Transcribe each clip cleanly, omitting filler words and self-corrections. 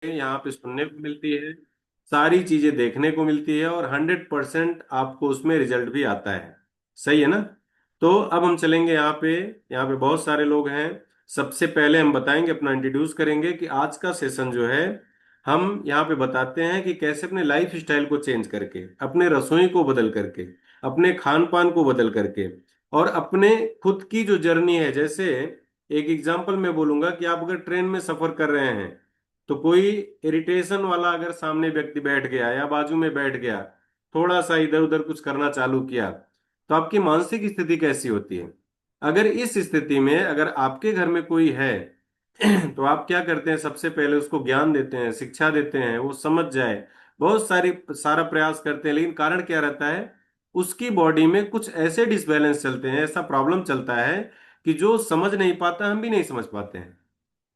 यहाँ पे सुनने को मिलती है, सारी चीजें देखने को मिलती है और 100% आपको उसमें रिजल्ट भी आता है। सही है ना? तो अब हम चलेंगे यहाँ पे बहुत सारे लोग हैं। सबसे पहले हम बताएंगे, अपना इंट्रोड्यूस करेंगे कि आज का सेशन जो है, हम यहाँ पे बताते हैं कि कैसे अपने लाइफ स्टाइल को चेंज करके, अपने रसोई को बदल करके, अपने खान पान को बदल करके, और अपने खुद की जो जर्नी है, जैसे एक एग्जांपल मैं बोलूंगा कि आप अगर ट्रेन में सफर कर रहे हैं, तो कोई इरिटेशन वाला अगर सामने व्यक्ति बैठ गया या बाजू में बैठ गया, थोड़ा सा इधर उधर कुछ करना चालू किया, तो आपकी मानसिक स्थिति कैसी होती है? अगर इस स्थिति में अगर आपके घर में कोई है तो आप क्या करते हैं? सबसे पहले उसको ज्ञान देते हैं, शिक्षा देते हैं, वो समझ जाए, बहुत सारा प्रयास करते हैं, लेकिन कारण क्या रहता है? उसकी बॉडी में कुछ ऐसे डिसबैलेंस चलते हैं, ऐसा प्रॉब्लम चलता है कि जो समझ नहीं पाता, हम भी नहीं समझ पाते हैं।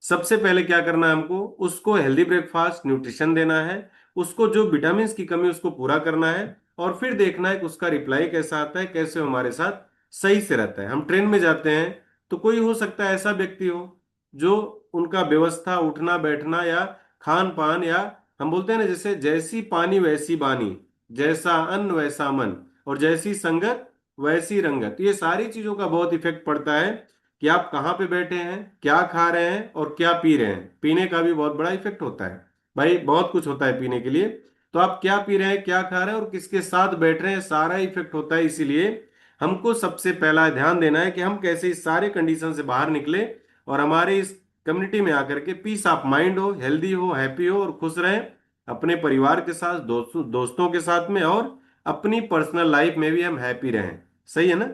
सबसे पहले क्या करना है हमको? उसको हेल्दी ब्रेकफास्ट, न्यूट्रिशन देना है, उसको जो विटामिन की कमी उसको पूरा करना है, और फिर देखना है कि उसका रिप्लाई कैसा आता है, कैसे वो हमारे साथ सही से रहता है। हम ट्रेन में जाते हैं, तो कोई हो सकता है ऐसा व्यक्ति हो जो उनका व्यवस्था, उठना बैठना या खान पान, या हम बोलते हैं ना, जैसे जैसी पानी वैसी बानी, जैसा अन्न वैसा मन, और जैसी संगत वैसी रंगत, ये सारी चीजों का बहुत इफेक्ट पड़ता है कि आप कहाँ पे बैठे हैं, क्या खा रहे हैं और क्या पी रहे हैं। पीने का भी बहुत बड़ा इफेक्ट होता है भाई, बहुत कुछ होता है पीने के लिए। तो आप क्या पी रहे हैं, क्या खा रहे हैं और किसके साथ बैठ रहे हैं, सारा इफेक्ट होता है। इसीलिए हमको सबसे पहला ध्यान देना है कि हम कैसे इस सारे कंडीशन से बाहर निकले और हमारे इस कम्युनिटी में आकर के पीस ऑफ माइंड हो, हेल्दी हो, हैप्पी हो और खुश रहें, अपने परिवार के साथ, दोस्तों के साथ में, और अपनी पर्सनल लाइफ में भी हम हैप्पी रहें। सही है ना?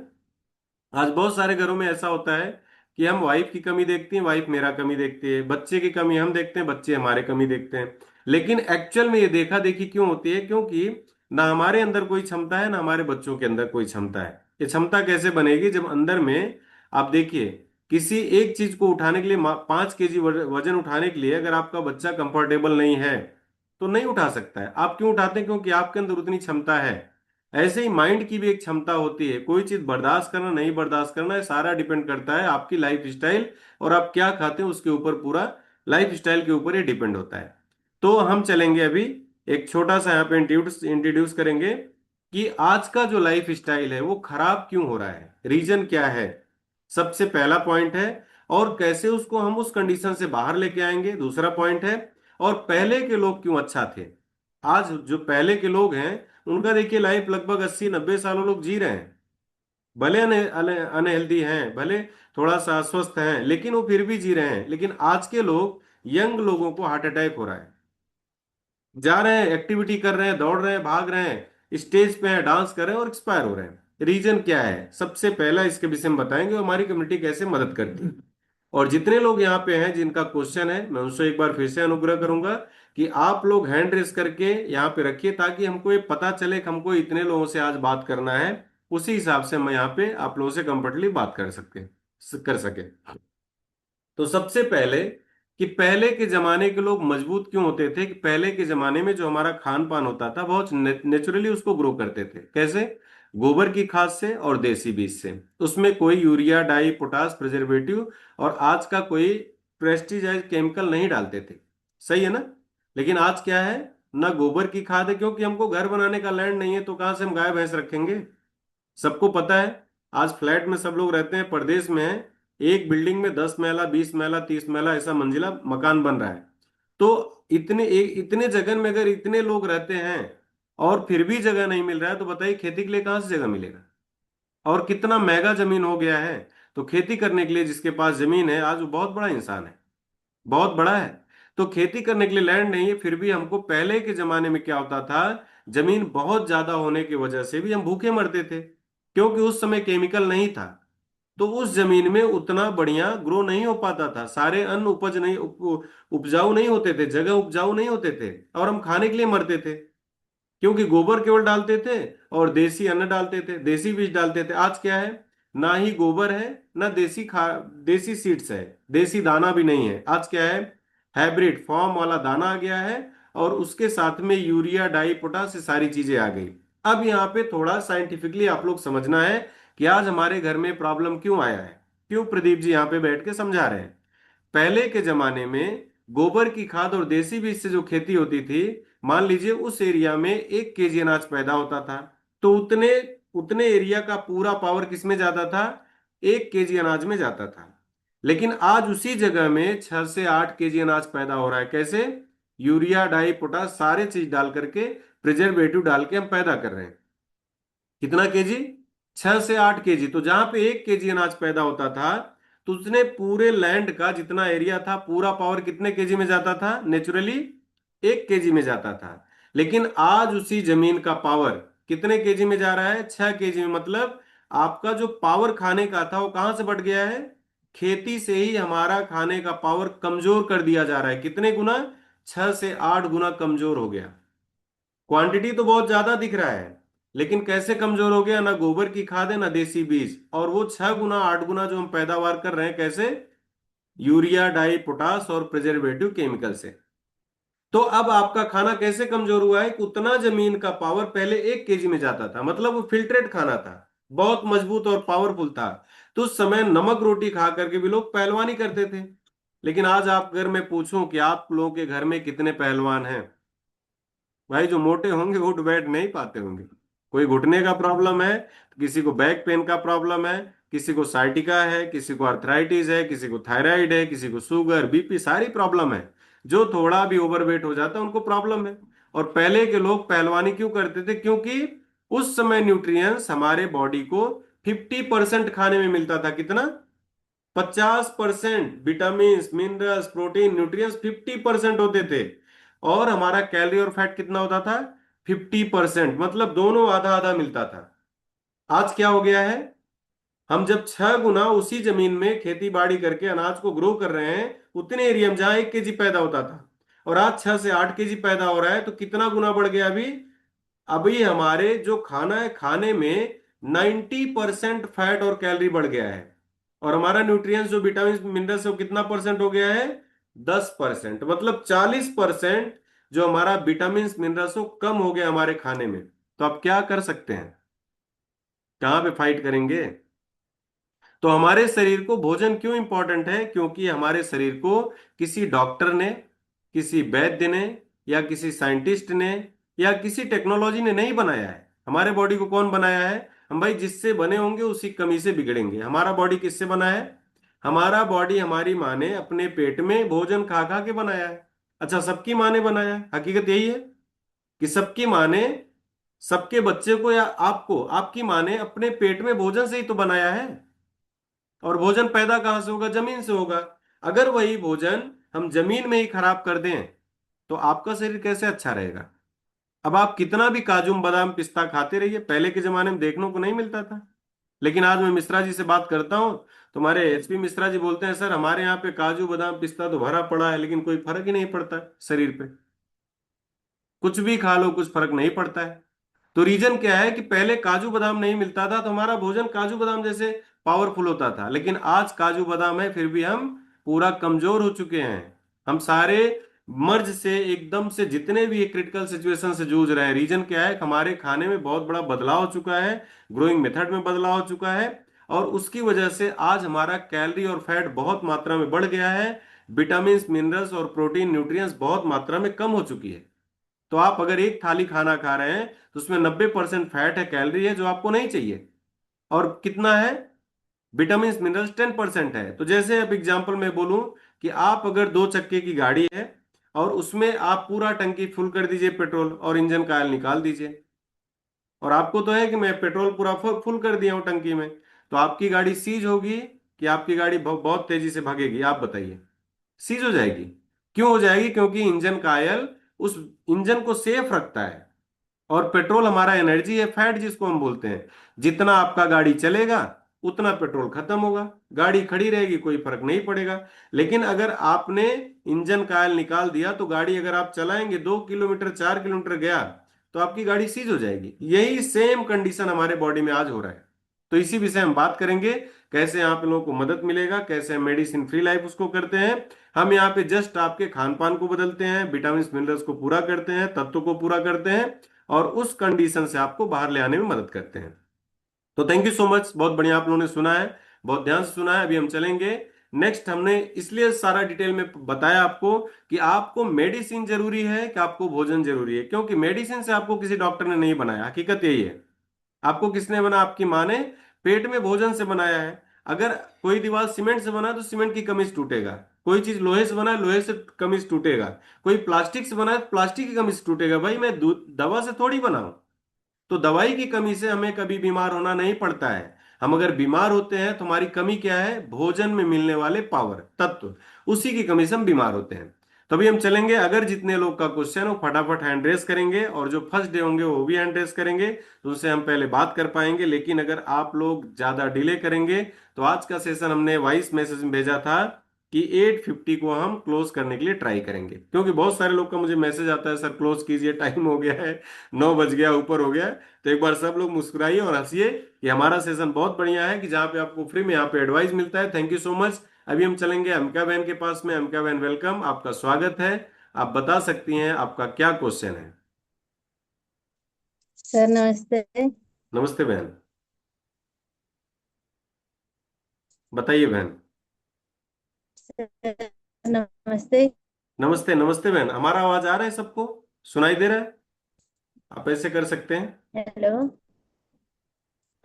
आज बहुत सारे घरों में ऐसा होता है कि हम वाइफ की कमी देखते हैं, वाइफ मेरा कमी देखती है, बच्चे की कमी हम देखते हैं, बच्चे हमारे कमी देखते हैं। लेकिन एक्चुअल में ये देखा देखी क्यों होती है? क्योंकि ना हमारे अंदर कोई क्षमता है, ना हमारे बच्चों के अंदर कोई क्षमता है। ये क्षमता कैसे बनेगी? जब अंदर में, आप देखिए, किसी एक चीज को उठाने के लिए, 5 केजी वजन उठाने के लिए अगर आपका बच्चा कंफर्टेबल नहीं है, तो नहीं उठा सकता है। आप क्यों उठाते हैं? क्योंकि आपके अंदर उतनी क्षमता है। ऐसे ही माइंड की भी एक क्षमता होती है, कोई चीज बर्दाश्त करना, नहीं बर्दाश्त करना, है सारा डिपेंड करता है आपकी लाइफ स्टाइल, और आप क्या खाते हैं उसके ऊपर, पूरा लाइफ स्टाइल के ऊपर ये डिपेंड होता है। तो हम चलेंगे अभी, एक छोटा सा यहाँ पे इंट्रोड्यूस करेंगे कि आज का जो लाइफ स्टाइल है वो खराब क्यों हो रहा है, रीजन क्या है, सबसे पहला पॉइंट है। और कैसे उसको हम उस कंडीशन से बाहर लेके आएंगे, दूसरा पॉइंट है। और पहले के लोग क्यों अच्छा थे? आज जो पहले के लोग हैं, उनका देखिए लाइफ लगभग 80-90 सालों लोग जी रहे हैं। भले अनहेल्दी हैं, भले थोड़ा सा अस्वस्थ हैं, लेकिन वो फिर भी जी रहे हैं। लेकिन आज के लोग, यंग लोगों को हार्ट अटैक हो रहा है, जा रहे हैं, एक्टिविटी कर रहे हैं, दौड़ रहे हैं, भाग रहे हैं, स्टेज पे हैं, डांस कर रहे हैं और एक्सपायर हो रहे हैं। रीजन क्या है? सबसे पहला इसके विषय में बताएंगे, और हमारी कम्युनिटी कैसे मदद करती है। और जितने लोग यहाँ पे हैं जिनका क्वेश्चन है, मैं उनसे एक बार फिर से अनुग्रह करूंगा कि आप लोग हैंड रेस करके यहाँ पे रखिए, ताकि हमको ये पता चले कि हमको इतने लोगों से आज बात करना है। उसी हिसाब से मैं यहाँ पे आप लोगों से कंफर्टेबली बात कर सके। तो सबसे पहले, कि पहले के जमाने के लोग मजबूत क्यों होते थे? कि पहले के जमाने में जो हमारा खान पान होता था, बहुत नेचुरली उसको ग्रो करते थे। कैसे? गोबर की खाद से और देसी बीज से। उसमें कोई यूरिया, डाई, पोटास, प्रिजर्वेटिव और आज का कोई प्रेस्टिजाइज केमिकल नहीं डालते थे। सही है ना? लेकिन आज क्या है? ना गोबर की खाद है, क्योंकि हमको घर बनाने का लैंड नहीं है, तो कहाँ से हम गाय भैंस रखेंगे? सबको पता है, आज फ्लैट में सब लोग रहते हैं, परदेश में है, एक बिल्डिंग में 10 महला, 20 महला, 30 महला ऐसा मंजिला मकान बन रहा है। तो इतने जगह में अगर इतने लोग रहते हैं और फिर भी जगह नहीं मिल रहा है, तो बताइए खेती के लिए कहाँ से जगह मिलेगा? और कितना महंगा जमीन हो गया है। तो खेती करने के लिए जिसके पास जमीन है, आज वो बहुत बड़ा इंसान है, बहुत बड़ा है। तो खेती करने के लिए लैंड नहीं है, फिर भी हमको, पहले के जमाने में क्या होता था, जमीन बहुत ज्यादा होने की वजह से भी हम भूखे मरते थे, क्योंकि उस समय केमिकल नहीं था। तो उस जमीन में उतना बढ़िया ग्रो नहीं हो पाता था, सारे अन्न उपज नहीं उपजाऊ नहीं होते थे, जगह उपजाऊ नहीं होते थे, और हम खाने के लिए मरते थे, क्योंकि गोबर केवल डालते थे और देसी अन्न डालते थे, देसी बीज डालते थे। आज क्या है? ना ही गोबर है, ना देसी सीड्स है, देसी दाना भी नहीं है। आज क्या है? हाइब्रिड फॉर्म वाला दाना आ गया है, और उसके साथ में यूरिया, डाई, पोटास, ये सारी चीजें आ गई। अब यहाँ पे थोड़ा साइंटिफिकली आप लोग समझना है कि आज हमारे घर में प्रॉब्लम क्यों आया है, क्यों प्रदीप जी यहाँ पे बैठ के समझा रहे हैं। पहले के जमाने में गोबर की खाद और देसी बीज से जो खेती होती थी, मान लीजिए उस एरिया में 1 केजी अनाज पैदा होता था, तो उतने उतने एरिया का पूरा पावर किस में जाता था? 1 केजी अनाज में जाता था। लेकिन आज उसी जगह में 6 से 8 केजी अनाज पैदा हो रहा है। कैसे? यूरिया, डाई, पोटास सारे चीज डाल करके, प्रिजर्वेटिव डाल के हम पैदा कर रहे हैं। कितना केजी? 6 से 8 केजी। तो जहां पे 1 केजी अनाज पैदा होता था, तो उसने पूरे लैंड का जितना एरिया था, पूरा पावर कितने केजी में जाता था? नेचुरली 1 केजी में जाता था। लेकिन आज उसी जमीन का पावर कितने केजी में जा रहा है? 6 केजी में। मतलब आपका जो पावर खाने का था वो कहां से बढ़ गया है? खेती से ही हमारा खाने का पावर कमजोर कर दिया जा रहा है। कितने गुना? 6 से 8 गुना कमजोर हो गया। क्वांटिटी तो बहुत ज्यादा दिख रहा है, लेकिन कैसे कमजोर हो गया? ना गोबर की खाद है, ना देसी बीज, और वो 6 गुना 8 गुना जो हम पैदावार कर रहे हैं, कैसे? यूरिया, डाई, पोटास और प्रिजर्वेटिव केमिकल से। तो अब आपका खाना कैसे कमजोर हुआ है कि उतना जमीन का पावर पहले 1 केजी में जाता था, मतलब वो फिल्ट्रेट खाना था, बहुत मजबूत और पावरफुल था। तो उस समय नमक रोटी खा करके भी लोग पहलवानी करते थे। लेकिन आज आप अगर मैं पूछूं कि आप लोगों के घर में कितने पहलवान हैं, भाई जो मोटे होंगे उठ बैठ नहीं पाते होंगे। कोई घुटने का प्रॉब्लम है, तो किसी को बैक पेन का प्रॉब्लम है, किसी को साइटिका है, किसी को अर्थराइटिस है, किसी को थायराइड है, किसी को शुगर, बीपी, सारी प्रॉब्लम है। जो थोड़ा भी ओवरवेट हो जाता है उनको प्रॉब्लम है। और पहले के लोग पहलवानी क्यों करते थे? क्योंकि उस समय न्यूट्रिएंट्स हमारे बॉडी को 50% खाने में मिलता था। कितना? 50%। विटामिन, मिनरल्स, प्रोटीन, न्यूट्रिएंट्स 50% होते थे। और हमारा कैलोरी और फैट कितना होता था? 50%। मतलब दोनों आधा आधा मिलता था। आज क्या हो गया है? हम जब 6 गुना उसी जमीन में खेती बाड़ी करके अनाज को ग्रो कर रहे हैं, उतने एरिया में जहां 1 केजी पैदा होता था, और आज 6 से 8 केजी पैदा हो रहा है, तो कितना गुना बढ़ गया अभी? अभी हमारे जो खाना है, खाने में 90% फैट और कैलोरी बढ़ गया है। और हमारा न्यूट्रिएंट्स जो विटामिन मिनरल्स है वो कितना परसेंट हो गया है? 10%। मतलब 40% जो हमारा विटामिन मिनरल्स वो कम हो गया हमारे खाने में। तो आप क्या कर सकते हैं? कहाँ पे फाइट करेंगे? तो हमारे शरीर को भोजन क्यों इंपॉर्टेंट है? क्योंकि हमारे शरीर को किसी डॉक्टर ने, किसी वैद्य ने, या किसी साइंटिस्ट ने, या किसी टेक्नोलॉजी ने नहीं बनाया है। हमारे बॉडी को कौन बनाया है? हम भाई जिससे बने होंगे उसी कमी से बिगड़ेंगे। हमारा बॉडी किससे बना है? हमारा बॉडी हमारी माँ ने अपने पेट में भोजन खा खा के बनाया है। अच्छा, सबकी माँ ने बनाया है? हकीकत यही है कि सबकी माँ ने सबके बच्चे को या आपको, आपकी माँ ने अपने पेट में भोजन से ही तो बनाया है। और भोजन पैदा कहां से होगा? जमीन से होगा। अगर वही भोजन हम जमीन में ही खराब कर दें, तो आपका शरीर कैसे अच्छा रहेगा? अब आप कितना भी काजू बादाम पिस्ता खाते रहिए, पहले के जमाने में देखने को नहीं मिलता था। लेकिन आज मैं मिश्रा जी से बात करता हूं, तुम्हारे एचपी मिश्रा जी बोलते हैं, सर हमारे यहाँ पे काजू बादाम पिस्ता तो भरा पड़ा है, लेकिन कोई फर्क ही नहीं पड़ता शरीर पे। कुछ भी खा लो, कुछ फर्क नहीं पड़ता है। तो रीजन क्या है कि पहले काजू बादाम नहीं मिलता था, तो हमारा भोजन काजू बादाम जैसे पावरफुल होता था। लेकिन आज काजू बादाम है, फिर भी हम पूरा कमजोर हो चुके हैं। हम सारे मर्ज से एकदम से जितने भी क्रिटिकल सिचुएशन से जूझ रहे हैं, रीजन क्या है? हमारे खाने में बहुत बड़ा बदलाव हो चुका है, ग्रोइंग मेथड में बदलाव हो चुका है। और उसकी वजह से आज हमारा कैलोरी और फैट बहुत मात्रा में बढ़ गया है। विटामिन, मिनरल्स और प्रोटीन, न्यूट्रिएंट्स बहुत मात्रा में कम हो चुकी है। तो आप अगर एक थाली खाना खा रहे हैं, तो उसमें 90% फैट है, कैलोरी है जो आपको नहीं चाहिए। और कितना है? विटामिन मिनरल्स 10% है। तो जैसे अब एग्जांपल मैं बोलूं कि आप अगर 2 चक्के की गाड़ी है, और उसमें आप पूरा टंकी फुल कर दीजिए पेट्रोल, और इंजन का ऑयल निकाल दीजिए, और आपको तो है कि मैं पेट्रोल पूरा फुल कर दिया हूं टंकी में, तो आपकी गाड़ी सीज होगी कि आपकी गाड़ी बहुत तेजी से भागेगी? आप बताइए। सीज हो जाएगी। क्यों हो जाएगी? क्योंकि इंजन का ऑयल उस इंजन को सेफ रखता है। और पेट्रोल हमारा एनर्जी है, फैट जिसको हम बोलते हैं। जितना आपका गाड़ी चलेगा उतना पेट्रोल खत्म होगा। गाड़ी खड़ी रहेगी, कोई फर्क नहीं पड़ेगा। लेकिन अगर आपने इंजन का ऑयल निकाल दिया, तो गाड़ी अगर आप चलाएंगे 2 किलोमीटर 4 किलोमीटर गया, तो आपकी गाड़ी सीज हो जाएगी। यही सेम कंडीशन हमारे बॉडी में आज हो रहा है। तो इसी विषय हम बात करेंगे, कैसे आप लोगों को मदद मिलेगा, कैसे हम मेडिसिन फ्री लाइफ उसको करते हैं। हम यहाँ पे जस्ट आपके खान पान को बदलते हैं, विटामिन मिनरल्स को पूरा करते हैं, तत्वों को पूरा करते हैं, और उस कंडीशन से आपको बाहर ले आने में मदद करते हैं। तो थैंक यू सो मच, बहुत बढ़िया आप लोगों ने सुना है, बहुत ध्यान से सुना है। अभी हम चलेंगे नेक्स्ट हमने इसलिए सारा डिटेल में बताया आपको कि आपको मेडिसिन जरूरी है कि आपको भोजन जरूरी है, क्योंकि मेडिसिन से आपको किसी डॉक्टर ने नहीं बनाया, हकीकत यही है। आपको किसने बना? आपकी माँ ने पेट में भोजन से बनाया है। अगर कोई दीवार सीमेंट से बना है तो सीमेंट की कमी से टूटेगा, कोई चीज लोहे से बना है लोहे से कमी से टूटेगा, कोई प्लास्टिक से बना है तो प्लास्टिक की कमी से टूटेगा। भाई मैं दवा से थोड़ी बना हूं। तो दवाई की कमी से हमें कभी बीमार होना नहीं पड़ता है। हम अगर बीमार होते हैं तो हमारी कमी क्या है? भोजन में मिलने वाले पावर तत्व, उसी की कमी से हम बीमार होते हैं। तो अभी हम चलेंगे, अगर जितने लोग का क्वेश्चन हो फटाफट हैंड रेस करेंगे, और जो फर्स्ट डे होंगे वो भी हैंड रेस करेंगे, तो उससे हम पहले बात कर पाएंगे। लेकिन अगर आप लोग ज्यादा डिले करेंगे तो आज का सेशन हमने वॉइस मैसेज में भेजा था कि 8:50 को हम क्लोज करने के लिए ट्राई करेंगे, क्योंकि बहुत सारे लोग का मुझे मैसेज आता है, सर क्लोज कीजिए, टाइम हो गया है, 9 बज गया, ऊपर हो गया। तो एक बार सब लोग मुस्कुराइए और हंसिए कि हमारा सेशन बहुत बढ़िया है, कि जहाँ पे आपको फ्री में यहाँ पे एडवाइस मिलता है। Thank you so much. अभी हम चलेंगे अमिका बहन के पास में। अमिका बहन वेलकम, आपका स्वागत है। आप बता सकती हैं आपका क्या क्वेश्चन है? सर नमस्ते। नमस्ते बहन, बताइए बहन। सर नमस्ते। नमस्ते नमस्ते बहन, हमारा आवाज आ रहा है? सबको सुनाई दे रहा है? आप ऐसे कर सकते हैं। हेलो।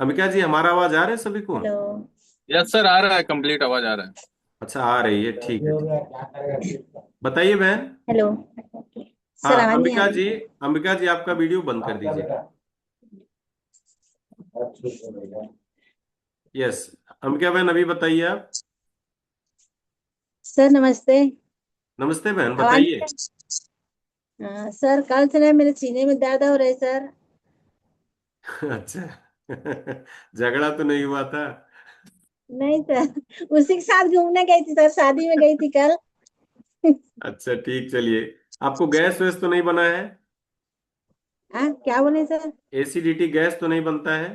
अमिका जी, हमारा आवाज आ रहा है सभी को? हेलो। यस सर, आ रहा है, कंप्लीट आवाज आ रहा है। अच्छा, आ रही है, ठीक है ठीक। बताइए बहन। हेलो। सर हाँ आवाज नहीं आ अंबिका जी, रही। अंबिका जी आपका वीडियो बंद कर दीजिए। यस, अंबिका बहन अभी बताइए आप। सर नमस्ते। नमस्ते बहन, आवाज बताइए। नहीं सर कल से ना मेरे सीने में दर्द हो रहा है सर। अच्छा। झगड़ा तो नहीं हुआ था? नहीं सर, उसी के साथ घूमने गई थी सर, शादी में गई थी कल। अच्छा ठीक, चलिए। आपको गैस वैस तो नहीं बना है? क्या बोले सर? एसिडिटी गैस तो नहीं बनता है?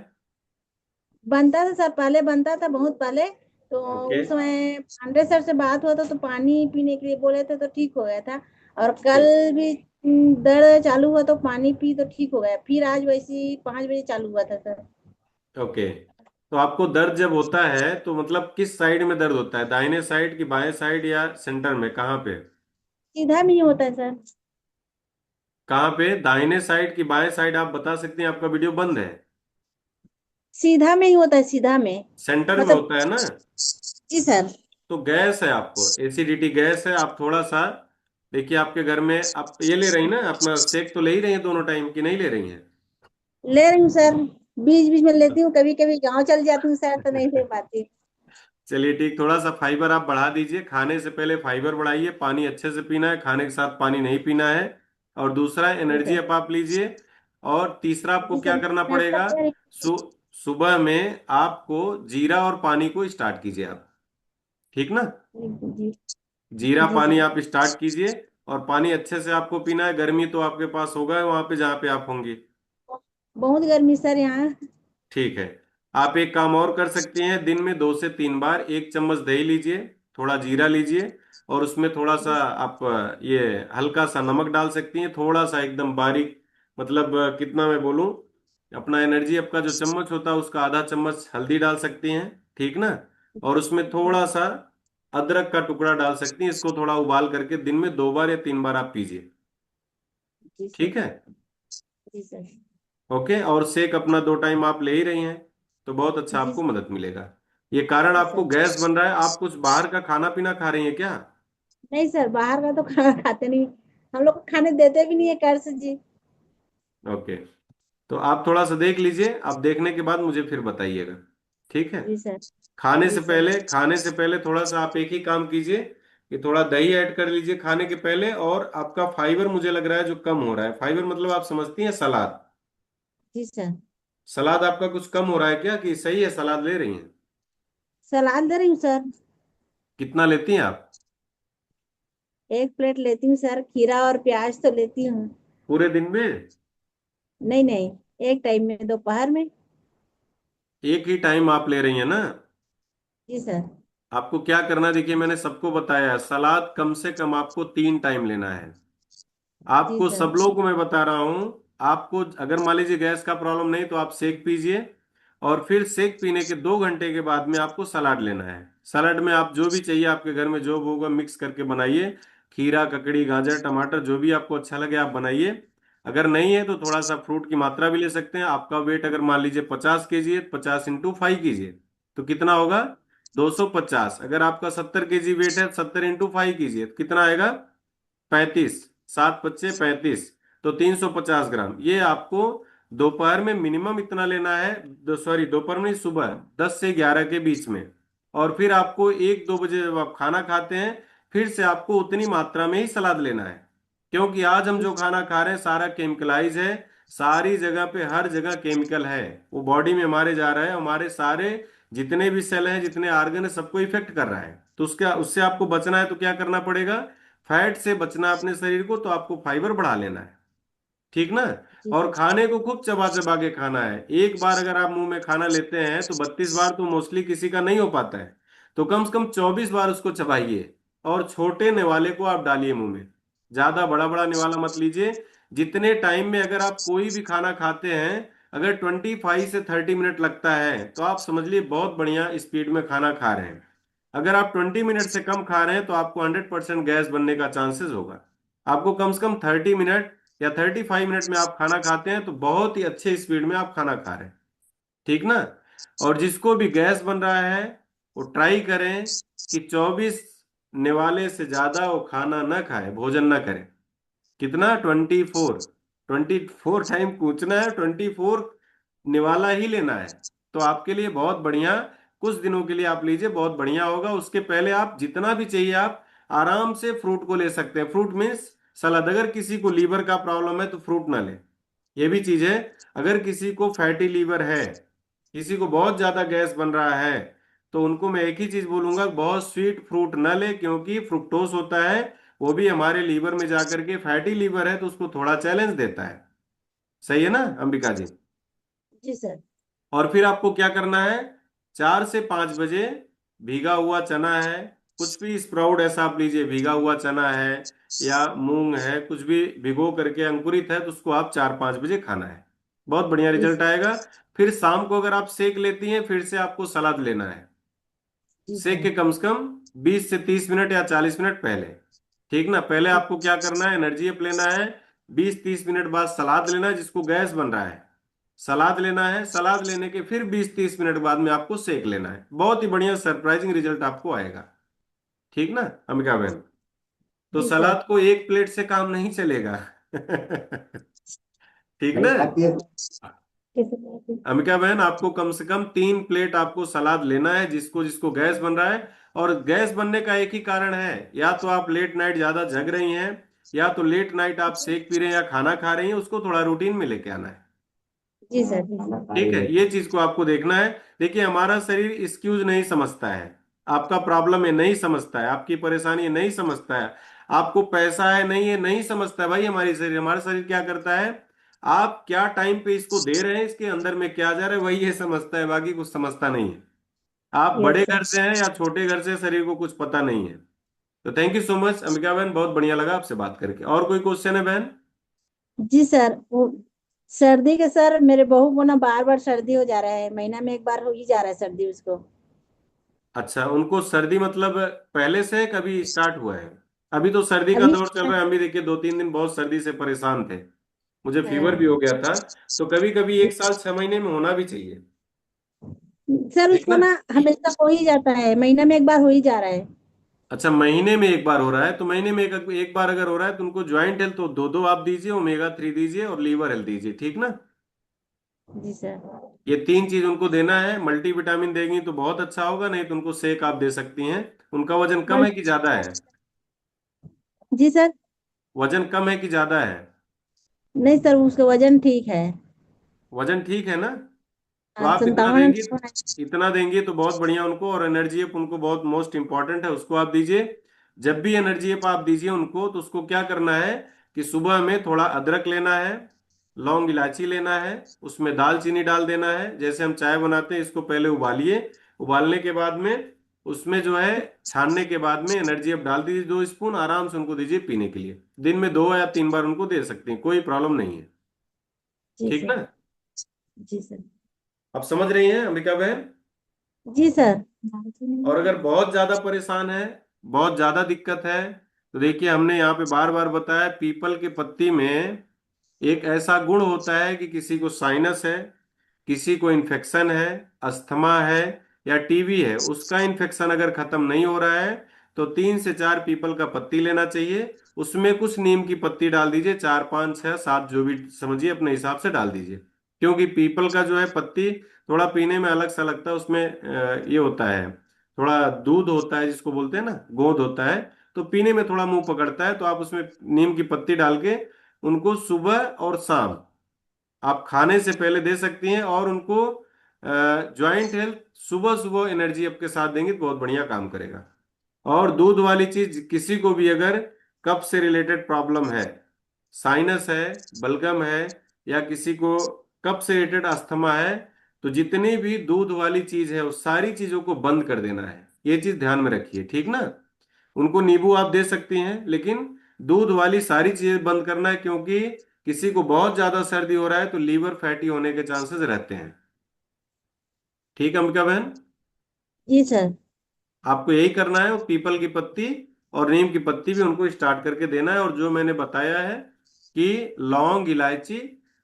बनता था सर, पहले बनता था बहुत पहले। तो ओके। उस समय पांडे सर से बात हुआ था तो पानी पीने के लिए बोले थे तो ठीक हो गया था। और ओके। कल भी दर्द चालू हुआ तो पानी पी तो ठीक हो गया, फिर आज वैसे ही 5 बजे चालू हुआ था सर। ओके। तो आपको दर्द जब होता है तो मतलब किस साइड में दर्द होता है? दाहिने साइड की बाएं साइड या सेंटर में, कहाँ पे? सीधा में ही होता है सर। कहाँ पे, दाहिने साइड की बाएं साइड? आप बता सकते हैं? आपका वीडियो बंद है। सीधा में ही होता है, सीधा में। सेंटर में मतलब होता है ना? जी सर। तो गैस है, आपको एसिडिटी गैस है। आप थोड़ा सा देखिए, आपके घर में आप ये ले रही ना अपना सेक, तो ले ही रही हैं दोनों टाइम की नहीं ले रही हैं? ले रही हूँ सर, बीच बीच में लेती हूँ, कभी कभी गाँव चल जाती हूँ सर तो नहीं ले पाती। चलिए ठीक, थोड़ा सा फाइबर आप बढ़ा दीजिए। खाने से पहले फाइबर बढ़ाइए, पानी अच्छे से पीना है, खाने के साथ पानी नहीं पीना है। और दूसरा, जी एनर्जी सर। अप आप लीजिए। और तीसरा आपको जी क्या सर, करना नाश्ता पड़ेगा? कर रही सु, सुबह में आपको जीरा और पानी को स्टार्ट कीजिए आप, ठीक ना? हूँ। जी। जीरा जी पानी सर। आप स्टार्ट कीजिए। और पानी अच्छे से आपको पीना है। गर्मी तो आपके पास होगा वहां पे जहाँ पे आप होंगी। बहुत गर्मी सर यहाँ। ठीक है। आप एक काम और कर सकती हैं, दिन में 2 से 3 बार 1 चम्मच दही लीजिए, थोड़ा जीरा लीजिए, और उसमें थोड़ा सा जी आप ये हल्का सा नमक डाल सकती हैं, थोड़ा सा एकदम बारीक। मतलब कितना मैं बोलूं, अपना एनर्जी आपका जो चम्मच होता है उसका आधा चम्मच हल्दी डाल सकती हैं, ठीक ना? और उसमें जी थोड़ा सा अदरक का टुकड़ा डाल सकती हैं। इसको थोड़ा उबाल करके दिन में 2 बार या 3 बार आप पीजिए, जी सर। ठीक है? जी सर। ओके। और सेक अपना 2 टाइम आप ले ही रही हैं, तो बहुत अच्छा जी आपको सर। मदद मिलेगा। ये कारण जी आपको सर। गैस बन रहा है, आप कुछ बाहर का खाना पीना खा रही हैं क्या? नहीं सर, बाहर का तो खाना खाते नहीं, हम लोग को खाने देते भी नहीं है कर से जी। ओके। तो आप थोड़ा सा देख लीजिए, आप देखने के बाद मुझे फिर बताइएगा, ठीक है? जी सर। खाने जी से सर। पहले, खाने से पहले थोड़ा सा आप एक ही काम कीजिए कि थोड़ा दही ऐड कर लीजिए खाने के पहले। और आपका फाइबर मुझे लग रहा है जो कम हो रहा है, फाइबर मतलब आप समझती हैं सलाद। जी सर। सलाद आपका कुछ कम हो रहा है क्या, कि सही है सलाद ले रही हैं? सलाद दे रही हूँ सर। कितना लेती हैं आप? 1 प्लेट लेती हूँ सर, खीरा और प्याज तो लेती हूँ। पूरे दिन में? नहीं नहीं, एक टाइम में, दोपहर में। एक ही टाइम आप ले रही हैं ना? जी सर। आपको क्या करना है, देखिए मैंने सबको बताया है, सलाद कम से कम आपको 3 टाइम लेना है। जी आपको सर। सब लोग को मैं बता रहा हूं। आपको अगर मान लीजिए गैस का प्रॉब्लम नहीं तो आप सेक पीजिए, और फिर सेक पीने के 2 घंटे के बाद में आपको सलाद लेना है। सलाद में आप जो भी चाहिए आपके घर में जो होगा मिक्स करके बनाइए। खीरा, ककड़ी, गाजर, टमाटर, जो भी आपको अच्छा लगे आप बनाइए। अगर नहीं है तो थोड़ा सा फ्रूट की मात्रा भी ले सकते हैं। आपका वेट अगर मान लीजिए 50 केजी है, 50 × 5 कीजिए तो कितना होगा? 250। अगर आपका 70 केजी वेट है, 70 × 5 कीजिए तो कितना आएगा? 35। 7 × 5 = 35। तो 350 ग्राम ये आपको दोपहर में मिनिमम इतना लेना है। सॉरी, दोपहर में नहीं, सुबह 10 से 11 के बीच में। और फिर आपको 1-2 बजे जब आप खाना खाते हैं, फिर से आपको उतनी मात्रा में ही सलाद लेना है। क्योंकि आज हम जो खाना खा रहे हैं सारा केमिकलाइज है। सारी जगह पे हर जगह केमिकल है। वो बॉडी में हमारे जा रहा है, हमारे सारे जितने भी सेल हैं, जितने ऑर्गन है, सबको इफेक्ट कर रहा है। तो उसका उससे आपको बचना है तो क्या करना पड़ेगा? फैट से बचना है अपने शरीर को, तो आपको फाइबर बढ़ा लेना है। ठीक ना? जी और सर। खाने को खूब चबा चबा के खाना है। एक बार अगर आप मुंह में खाना लेते हैं तो 32 बार तो मोस्टली किसी का नहीं हो पाता है। तो कम से कम 24 बार उसको चबाइए। और छोटे निवाले को आप डालिए मुंह में। ज्यादा बड़ा बड़ा निवाला मत लीजिए। जितने टाइम में अगर आप कोई भी खाना खाते हैं, अगर 25 से 30 मिनट लगता है तो आप समझ लिए बहुत बढ़िया स्पीड में खाना खा रहे हैं। अगर आप 20 मिनट से कम खा रहे हैं तो आपको 100% गैस बनने का चांसेस होगा। आपको कम से कम 30 मिनट या 35 मिनट में आप खाना खाते हैं तो बहुत ही अच्छे स्पीड में आप खाना खा रहे हैं। ठीक ना? और जिसको भी गैस बन रहा है वो ट्राई करें कि 24 निवाले से ज्यादा वो खाना ना खाए, भोजन ना करें। कितना? 24। 24 टाइम पूछना है, 24 निवाला ही लेना है। तो आपके लिए बहुत बढ़िया। कुछ दिनों के लिए आप लीजिए, बहुत बढ़िया होगा। उसके पहले आप जितना भी चाहिए आप आराम से फ्रूट को ले सकते हैं। फ्रूट मीन्स सलाद। अगर किसी को लीवर का प्रॉब्लम है तो फ्रूट ना ले। ये भी चीज है। अगर किसी को फैटी लीवर है, किसी को बहुत ज्यादा गैस बन रहा है, तो उनको मैं एक ही चीज बोलूंगा, बहुत स्वीट फ्रूट ना ले, क्योंकि फ्रुक्टोस होता है। वो भी हमारे लीवर में जाकर के, फैटी लीवर है तो उसको थोड़ा चैलेंज देता है। सही है ना अंबिका जी? जी सर। और फिर आपको क्या करना है? 4 से 5 बजे भीगा हुआ चना है, कुछ भी स्प्राउट ऐसा आप लीजिए, भीगा हुआ चना है या मूंग है, कुछ भी भिगो करके अंकुरित है तो उसको आप 4-5 बजे खाना है। बहुत बढ़िया जी रिजल्ट सर। आएगा। फिर शाम को अगर आप सेक लेती हैं, फिर से आपको सलाद लेना है। जी सेक के सर। कम से कम 20 से 30 मिनट या 40 मिनट पहले। ठीक ना? पहले जी आपको क्या करना है? एनर्जी अप लेना है। 20-30 मिनट बाद सलाद लेना है जिसको गैस बन रहा है। सलाद लेना है। सलाद लेने के फिर 20-30 मिनट बाद में आपको सेक लेना है। बहुत ही बढ़िया सरप्राइजिंग रिजल्ट आपको आएगा। ठीक ना अमिका बहन? तो जी सर। सलाद को एक प्लेट से काम नहीं चलेगा। ठीक ना? कैसे? अमिका बहन, आपको कम से कम 3 प्लेट आपको सलाद लेना है, जिसको जिसको गैस बन रहा है। और गैस बनने का एक ही कारण है, या तो आप लेट नाइट ज्यादा जग रही हैं, या तो लेट नाइट आप सेक पी रहे हैं या खाना खा रही हैं। उसको थोड़ा रूटीन में लेके आना है। जी सर। जी ठीक है, ये चीज को आपको देखना है। देखिए, हमारा शरीर एक्सक्यूज नहीं समझता है। आपका प्रॉब्लम है नहीं समझता है, आपकी परेशानी है नहीं समझता है, आपको पैसा है नहीं है नहीं समझता है। भाई हमारा शरीर क्या करता है? आप क्या टाइम पे इसको दे रहे हैं, इसके अंदर में क्या जा रहा है, वही ये समझता है, बाकी कुछ समझता नहीं है। आप यस बड़े सर। घर से हैं या छोटे घर से, शरीर को कुछ पता नहीं है। तो thank you so much Ambika बहन, बहुत बढ़िया लगा आपसे बात करके। और कोई क्वेश्चन है बहन? जी सर, वो सर्दी के सर, मेरे बहू को ना बार बार सर्दी हो जा रहा है, महीना में एक बार हो ही जा रहा है सर्दी उसको। अच्छा, उनको सर्दी मतलब पहले से कभी स्टार्ट हुआ है? अभी तो सर्दी का अभी दौर चल रहा है। हम भी देखिए 2-3 दिन बहुत सर्दी से परेशान थे। मुझे फीवर भी हाँ। हो गया था। तो कभी कभी 1 साल 6 महीने में होना भी चाहिए। सर ठीक उसको ना? ना हमेशा हो ही जाता है, महीना में एक बार हो ही जा रहा है। अच्छा, महीने में एक बार हो रहा है तो महीने में एक बार अगर हो रहा है तो उनको ज्वाइंट हेल्थ तो दो दो आप दीजिए, ओमेगा 3 दीजिए और लीवर हेल्थ दीजिए। ठीक ना? जी सर। ये 3 चीज उनको देना है। मल्टीविटामिन देंगी तो बहुत अच्छा होगा, नहीं तो उनको सेक आप दे सकती हैं। उनका वजन कम है कि मल्टी। ज्यादा है? जी सर। वजन कम है कि ज्यादा है? नहीं सर, उसका वजन ठीक है। वजन ठीक है ना? तो हाँ, आप इतना 57 देंगी। 58 है। इतना देंगी तो बहुत बढ़िया उनको। और एनर्जी अप उनको बहुत मोस्ट इंपॉर्टेंट है, उसको आप दीजिए। जब भी एनर्जी अप आप दीजिए उनको, तो उसको क्या करना है कि सुबह में थोड़ा अदरक लेना है, लौंग इलायची लेना है, उसमें दालचीनी डाल देना है। जैसे हम चाय बनाते हैं, इसको पहले उबालिए। उबालने के बाद में उसमें जो है, छानने के बाद में एनर्जी अप डाल दीजिए 2 स्पून। आराम से उनको दीजिए पीने के लिए। दिन में 2 या 3 बार उनको दे सकते हैं, कोई प्रॉब्लम नहीं है। जी ठीक सर। ना? जी सर। आप समझ रही हैं अंबिका बहन? जी सर। और अगर बहुत ज्यादा परेशान है, बहुत ज्यादा दिक्कत है, तो देखिए हमने यहाँ पे बार बार बताया, पीपल के पत्ती में एक ऐसा गुण होता है कि किसी को साइनस है, किसी को इन्फेक्शन है, अस्थमा है, या टीबी है, उसका इन्फेक्शन अगर खत्म नहीं हो रहा है तो 3 से 4 पीपल का पत्ती लेना चाहिए। उसमें कुछ नीम की पत्ती डाल दीजिए, 4 5 6 7 जो भी समझिए अपने हिसाब से डाल दीजिए। क्योंकि पीपल का जो है पत्ती थोड़ा पीने में अलग सा लगता है, उसमें ये होता है, थोड़ा दूध होता है जिसको बोलते हैं ना, गोंद होता है, तो पीने में थोड़ा मुंह पकड़ता है। तो आप उसमें नीम की पत्ती डाल के उनको सुबह और शाम आप खाने से पहले दे सकती हैं, और उनको जॉइंट हेल्थ, सुबह सुबह एनर्जी आपके साथ देंगे तो बहुत बढ़िया काम करेगा। और दूध वाली चीज, किसी को भी अगर कफ से रिलेटेड प्रॉब्लम है, साइनस है, बलगम है, या किसी को कफ से रिलेटेड अस्थमा है, तो जितनी भी दूध वाली चीज है उस सारी चीजों को बंद कर देना है। ये चीज ध्यान में रखिए, ठीक ना। उनको नींबू आप दे सकती हैं, लेकिन दूध वाली सारी चीजें बंद करना है, क्योंकि किसी को बहुत ज्यादा सर्दी हो रहा है तो लीवर फैटी होने के चांसेस रहते हैं। ठीक है अंबिका बहन, जी सर। आपको यही करना है। वो पीपल की पत्ती और नीम की पत्ती भी उनको स्टार्ट करके देना है, और जो मैंने बताया है कि लौंग, इलायची,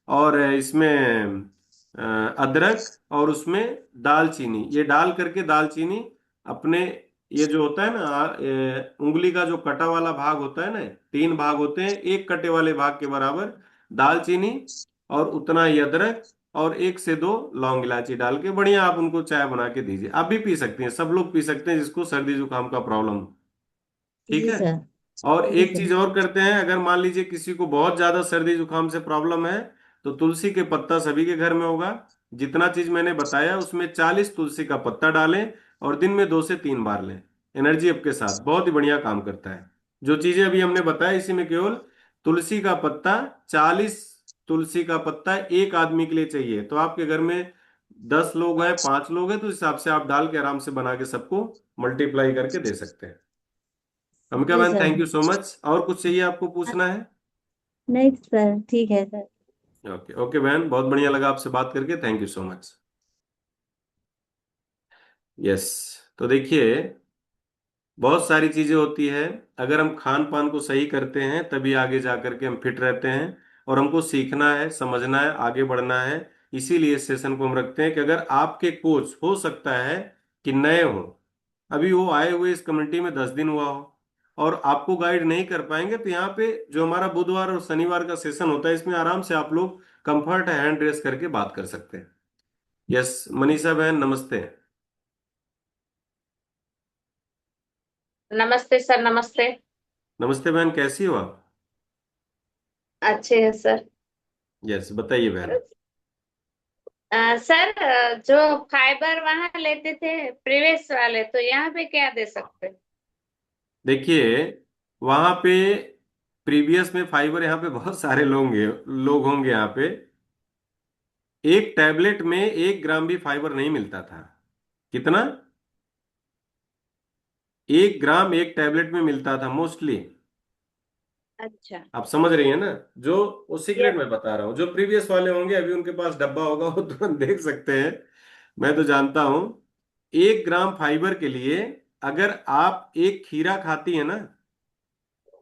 और इसमें अदरक, और उसमें दालचीनी, ये डाल करके दालचीनी अपने, ये जो होता है ना उंगली का जो कटा वाला भाग होता है ना, 3 भाग होते हैं, एक कटे वाले भाग के बराबर दालचीनी, और उतना ही अदरक, और 1 से 2 लौंग इलायची डाल के बढ़िया आप उनको चाय बना के दीजिए। आप भी पी सकते हैं, सब लोग पी सकते हैं जिसको सर्दी जुकाम का प्रॉब्लम हो। ठीक जी है। सर। और जी एक सर। चीज और करते हैं, अगर मान लीजिए किसी को बहुत ज्यादा सर्दी जुकाम से प्रॉब्लम है, तो तुलसी के पत्ता सभी के घर में होगा। जितना चीज मैंने बताया उसमें 40 तुलसी का पत्ता डालें, और दिन में 2 से 3 बार लें। एनर्जी आपके साथ बहुत ही बढ़िया काम करता है। जो चीजें अभी हमने बताया इसी में केवल तुलसी का पत्ता, 40 तुलसी का पत्ता एक आदमी के लिए चाहिए। तो आपके घर में 10 लोग हैं, 5 लोग हैं, तो इस हिसाब से आप डाल के आराम से बना के सबको मल्टीप्लाई करके दे सकते हैं। अमिका जी बहन, sir. Thank you so much. और कुछ चाहिए आपको पूछना है? नहीं सर, ठीक है सर। ओके ओके बहन, बहुत बढ़िया लगा आपसे बात करके, thank you so much. Yes. तो देखिए, बहुत सारी चीजें होती है, अगर हम खान पान को सही करते हैं तभी आगे जा करके हम फिट रहते हैं। और हमको सीखना है, समझना है, आगे बढ़ना है। इसीलिए इस सेशन को हम रखते हैं कि अगर आपके कोच हो सकता है कि नए हो, अभी वो आए हुए इस कम्युनिटी में 10 दिन हुआ हो, और आपको गाइड नहीं कर पाएंगे, तो यहाँ पे जो हमारा बुधवार और शनिवार का सेशन होता है इसमें आराम से आप लोग कंफर्ट हैंड रेस करके बात कर सकते हैं। यस मनीषा बहन, नमस्ते। नमस्ते सर। नमस्ते। नमस्ते बहन, कैसी हो आप? अच्छे है सर। यस, बताइए बहन। सर, जो फाइबर वहां लेते थे प्रीवियस वाले, तो यहाँ पे क्या दे सकते हैं? देखिए, वहां पे प्रीवियस में फाइबर, यहाँ पे बहुत सारे लोग होंगे यहाँ पे। एक टैबलेट में 1 ग्राम भी फाइबर नहीं मिलता था। कितना? 1 ग्राम एक टैबलेट में मिलता था मोस्टली। अच्छा। आप समझ रही हैं ना? जो वो सीक्रेट यस। में बता रहा हूँ, जो प्रीवियस वाले होंगे अभी उनके पास डब्बा होगा, वो तुरंत देख सकते हैं। मैं तो जानता हूँ। 1 ग्राम फाइबर के लिए, अगर आप एक खीरा खाती है ना,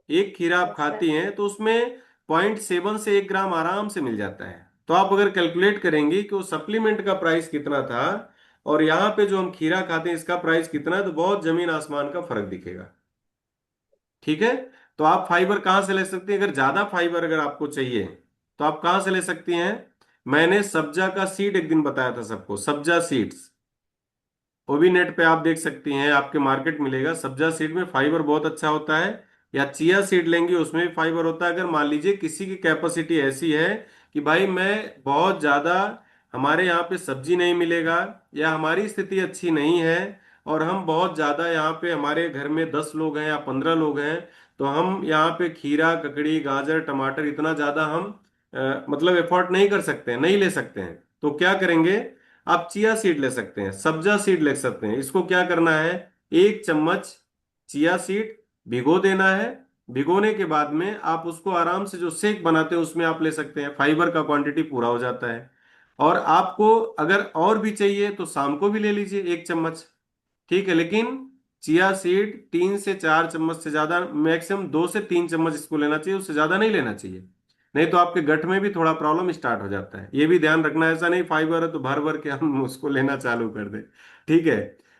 एक खीरा आप यस सर। खाती हैं, तो उसमें 0.7 से 1 ग्राम आराम से मिल जाता है। तो आप अगर कैलकुलेट करेंगे कि वो सप्लीमेंट का प्राइस कितना था, और यहाँ पे जो हम खीरा खाते हैं इसका प्राइस कितना है, तो बहुत जमीन आसमान का फर्क दिखेगा। ठीक है। तो आप फाइबर कहाँ से ले सकती हैं? अगर ज्यादा फाइबर अगर आपको चाहिए तो आप कहाँ से ले सकती हैं? मैंने सब्जा का सीड एक दिन बताया था सबको, सब्जा सीड्स, वो भी नेट पे आप देख सकती हैं, आपके मार्केट मिलेगा। सब्जा सीड में फाइबर बहुत अच्छा होता है। या चिया सीड लेंगे, उसमें भी फाइबर होता है। अगर मान लीजिए किसी की कैपेसिटी ऐसी है कि भाई मैं बहुत ज्यादा, हमारे यहाँ पे सब्जी नहीं मिलेगा, या हमारी स्थिति अच्छी नहीं है, और हम बहुत ज्यादा यहाँ पे, हमारे घर में 10 लोग हैं या 15 लोग हैं, तो हम यहाँ पे खीरा, ककड़ी, गाजर, टमाटर इतना ज्यादा हम मतलब एफोर्ड नहीं कर सकते हैं, नहीं ले सकते हैं। तो क्या करेंगे? आप चिया सीड ले सकते हैं, सब्जा सीड ले सकते हैं। इसको क्या करना है, 1 चम्मच चिया सीड भिगो देना है। भिगोने के बाद में आप उसको आराम से जो शेक बनाते हैं उसमें आप ले सकते हैं, फाइबर का क्वांटिटी पूरा हो जाता है। और आपको अगर और भी चाहिए तो शाम को भी ले लीजिए 1 चम्मच, ठीक है। लेकिन चिया सीड 3 से 4 चम्मच से ज्यादा, मैक्सिमम 2 से 3 चम्मच इसको लेना चाहिए, उससे ज्यादा नहीं लेना चाहिए। नहीं तो आपके गट में भी थोड़ा प्रॉब्लम स्टार्ट हो जाता है। ये भी ध्यान रखना है, ऐसा नहीं फाइबर है तो भर भर के हम उसको लेना चालू कर दें, ठीक है।